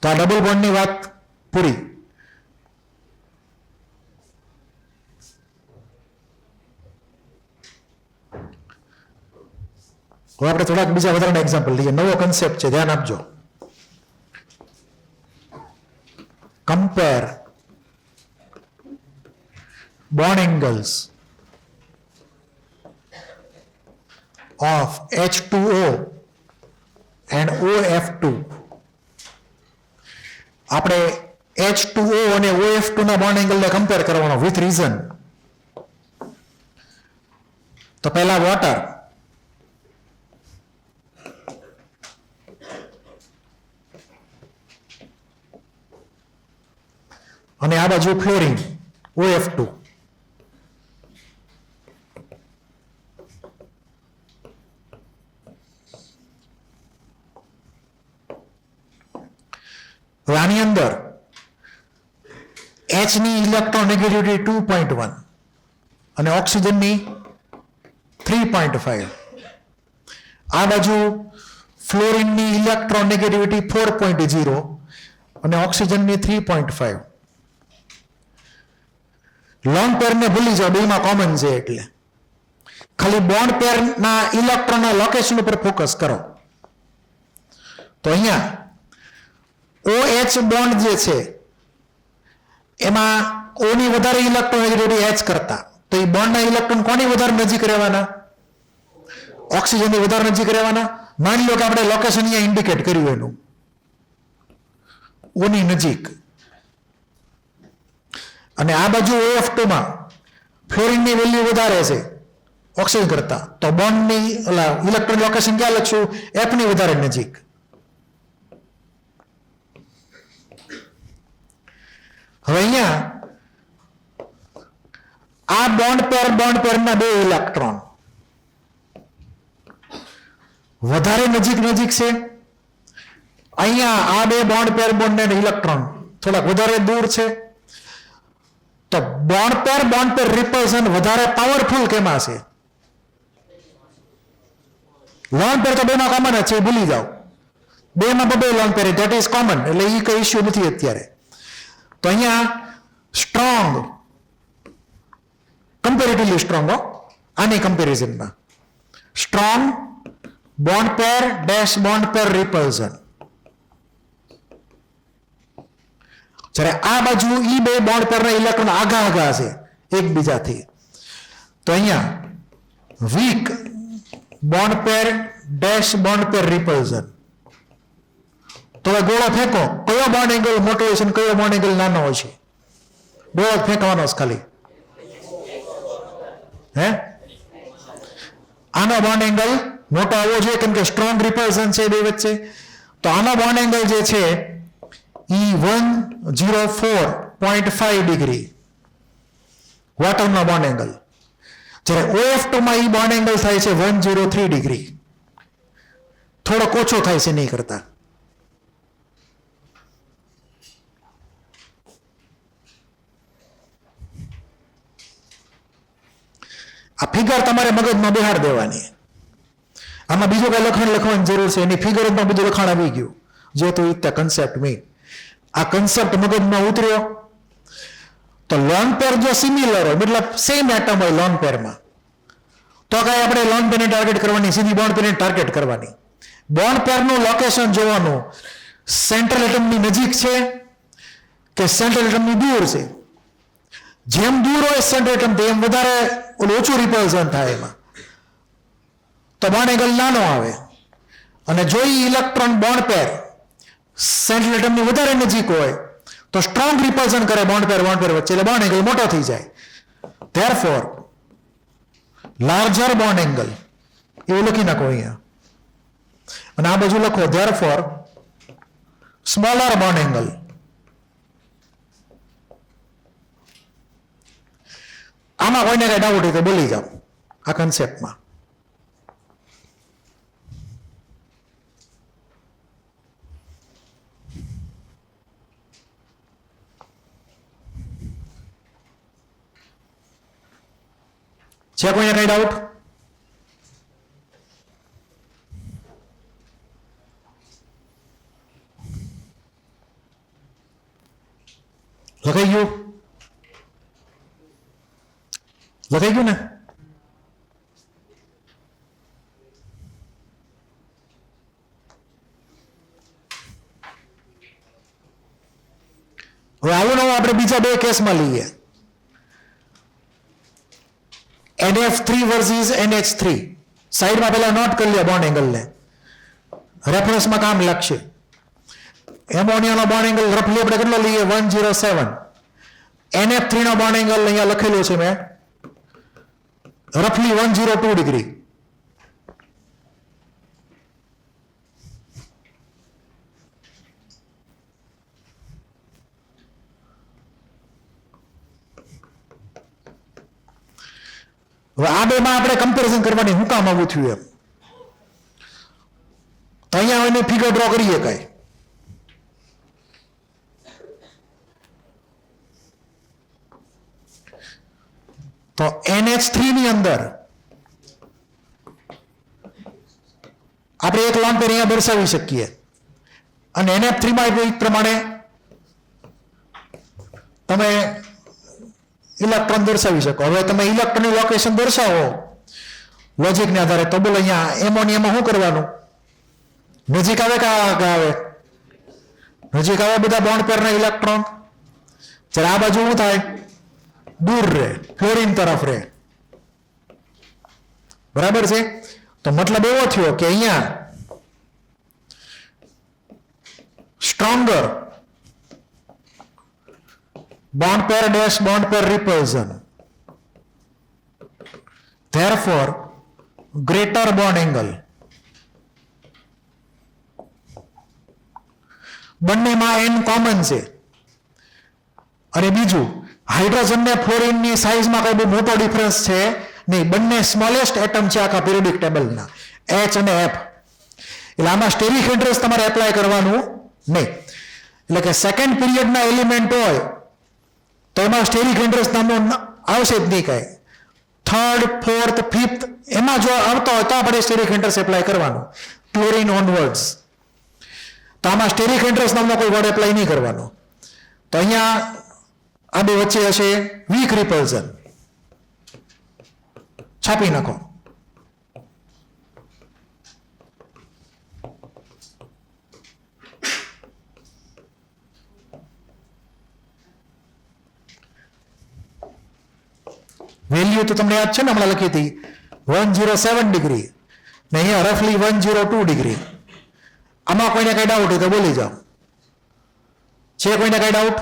તો આ ડબલ બોન્ડની વાત પૂરી. હવે આપણે થોડાક બીજા વધારાના એક્ઝામ્પલ લઈએ. નવો કન્સેપ્ટ છે, ધ્યાન આપજો. Compare bond angles of H2O and OF2. આપણે H2O અને OF2 ના બોન્ડ એંગલને કમ્પેર કરવાનો વિથ રીઝન. તો પહેલા વોટર, અને આ બાજુ ફ્લોરિન OF2. હવે આની અંદર H ની ઇલેક્ટ્રોનેગેટિવિટી 2.1 અને ઓક્સિજનની 3.5. આ બાજુ ફ્લોરિનની ઇલેક્ટ્રોનેગેટિવિટી 4.0 અને ઓક્સિજનની 3.5. લોન પેરને ભૂલી જાઓ, બેમાં કોમન છે એટલે ખાલી બોન્ડ પેરના ઇલેક્ટ્રોનના લોકેશન ઉપર ફોકસ કરો. તો અહીંયા OH બોન્ડ જે છે એમાં O ની વધારે ઇલેક્ટ્રોનેગેટિવિટી H કરતા, તો એ બોન્ડના ઇલેક્ટ્રોન કોની વધારે નજીક રહેવાના? ઓક્સિજનની વધારે નજીક રહેવાના. માની લો કે આપણે લોકેશન અહીંયા ઇન્ડિકેટ કર્યું એનું O ની નજીક, અને આ બાજુ OF2 માં ફ્લોરિનની વેલ્યુ વધારે છે ઓક્સિજન કરતા, તો બોન્ડની ઇલેક્ટ્રોન લોકેશન ક્યાં લખશું? F ની વધારે નજીક. હવે અહીંયા આ બોન્ડ પેરના બે ઇલેક્ટ્રોન વધારે નજીક છે. અહીંયા આ બે બોન્ડ પેર ઇલેક્ટ્રોન થોડાક વધારે દૂર છે. તો બોન્ડ પેર રિપલ્શન વધારે પાવરફુલ કેમાં છે? લોન પેર તો બેમાં કોમન જ છે, ભૂલી જાઓ. બેમાં બબે lone pair, that is common, એટલે એ કઈ ઇસ્યુ નથી અત્યારે. તો અહીંયા સ્ટ્રોંગ, કમ્પેરેટિવલી સ્ટ્રોંગ આની કમ્પેરિઝનમાં સ્ટ્રોંગ બોન્ડ પેર ડેશ બોન્ડ પેર રિપલ્શન. જ્યારે આ બાજુ ઈ બે બોન્ડ પેરના ઇલેક્ટ્રોન આગા છે એકબીજાથી, તો અહીંયા વીક બોન્ડ પેર ડેશ બોન્ડ પેર રિપલ્શન. તો હવે ગોળો ફેંકો, કયો બોન્ડ એંગલ મોટો હોય છે અને કયો બોન્ડ એંગલ નાનો હોય છે? ગોળો ફેંકવાનો છે ખાલી. હે, આનો બોન્ડ એંગલ મોટો આવવો જોઈએ કેમ કે સ્ટ્રોંગ રિપલ્શન છે બે વચ્ચે. તો આનો બોન્ડ એંગલ જે છે એ 104.5 ડિગ્રી વોટરનો બોન્ડ એંગલ. જ્યારે OF2 માં એ બોન્ડ એંગલ થાય છે 103 ડિગ્રી, થોડોક ઓછો થાય છે નહીં કરતા. આ ફિગર તમારે મગજમાં બેહાડ દેવાની. આમાં બીજું કઈ લખવાની જરૂર છે? એની ફિગરમાં બધું લખાણ આવી ગયું. જે તો કન્સેપ્ટ મીન આ કન્સેપ્ટ મગજમાં ઉતર્યો તો લોન પેર જો સિમિલર હોય, મતલબ સેમ એટમ હોય લોન પેરમાં, તો કઈ આપણે લોન પેરને ટાર્ગેટ કરવાની, સીધી બોન્ડ પેરને ટાર્ગેટ કરવાની. બોન્ડ પેરનું લોકેશન જોવાનું, સેન્ટ્રલ એટમની નજીક છે કે સેન્ટ્રલ એટમની દૂર છે. જેમ દૂર હોય સેન્ટ્રલ એટમ એમ વધારે ઓછું રિપલ્શન થાય એમાં, તો બોન્ડ એંગલ નાનો આવે. અને જો ઇલેક્ટ્રોન બોન્ડ પેર સેન્ટ્રલ એટમની વધારે નજીક હોય તો સ્ટ્રોંગ રિપલ્શન કરે બોન્ડ પેર વચ્ચે, એટલે બોન્ડ એંગલ મોટો થઈ જાય. ધેરફોર લાર્જર બોન્ડ એંગલ એવું લખી નાખો અહીંયા, અને આ બાજુ લખો ધેરફોર સ્મોલર બોન્ડ એંગલ. આમાં કોઈને કઈ ડાઉટ હોય તો બોલી જાઓ આ કન્સેપ્ટમાં. છે કોઈને કઈ ડાઉટ? લખાઈ ગયું? લખાઈ ગયું ને? હવે આવું નવું આપણે બીજા બે કેસમાં લઈએ. NF3 versus NH3. સાઈડમાં પહેલા નોટ કરી લે બોન્ડ એંગલને, રેફરન્સમાં કામ લાગશે. એમોનિયાનો બોન્ડ એંગલ રફલી આપણે કેટલો લઈએ? 107. NF3 નો બોન્ડ એંગલ અહીંયા લખેલું છે મેં, રફલી 102 ડિગ્રી. હવે આ બેમાં આપણે કમ્પેરિઝન કરવાની હું કામ આવું થયું એમ, તો અહીંયા એને ફિગર ડ્રો કરીએ કઈ. તો NH3 ની અંદર આપણે એક લોન પેર અહીંયા દર્શાવી શકીએ અને NF3 માં એ પ્રમાણે તમે ઇલેક્ટ્રોન દર્શાવી શકો. હવે તમે ઇલેક્ટ્રોનની લોકેશન દર્શાવો લોજિકને આધારે તો બોલો અહીંયા એમોનિયામાં શું કરવાનું? નજીક આવે કે આવે? નજીક આવે બધા બોન્ડ પેરના ઇલેક્ટ્રોન. જ્યારે આ બાજુ શું થાય? દૂર રહે, ફ્લોરિન તરફ રહે. બરાબર છે? તો મતલબ એવો થયો કે અહીંયા stronger bond pair dash bond pair repulsion, therefore greater bond angle. બંનેમાં n કોમન છે. અને બીજું હાઇડ્રોજન ને ફ્લોરિન ની સાઇઝમાં કોઈ બહુ મોટો ડિફરન્સ છે નહીં. બંને સ્મોલેસ્ટ એટમ છે આખા પીરિયોડિક ટેબલના, H અને F. એટલે આમાં સ્ટેરિક ઇન્ટરેસ્ટ તમારે એપ્લાય કરવાનું નહીં. એટલે કે સેકન્ડ પીરિયડના એલિમેન્ટ હોય તો એમાં સ્ટેરિક ઇન્ટરેસ્ટ નામનું આવશે જ નહીં કાંઈ. થર્ડ, ફોર્થ, ફિફ્થ એમાં જો આવતો હોય તો આપણે સ્ટેરિક ઇન્ટરેસ્ટ એપ્લાય કરવાનું, ક્લોરિન ઓનવર્ડ્સ. તો આમાં સ્ટેરિક ઇન્ટરેસ્ટ નામનો કોઈ વર્ડ એપ્લાય નહીં કરવાનો. તો અહીંયા આ બે વચ્ચે હશે વીક રિપલ્ઝન. છાપી નાખો. વેલ્યુ તો તમને યાદ છે ને, હમણાં લખી હતી 107 ડિગ્રી ને અહીંયા રફલી 102 ડિગ્રી. આમાં કોઈને કઈ ડાઉટ હોય તો બોલી જાઓ. છે કોઈને કઈ ડાઉટ?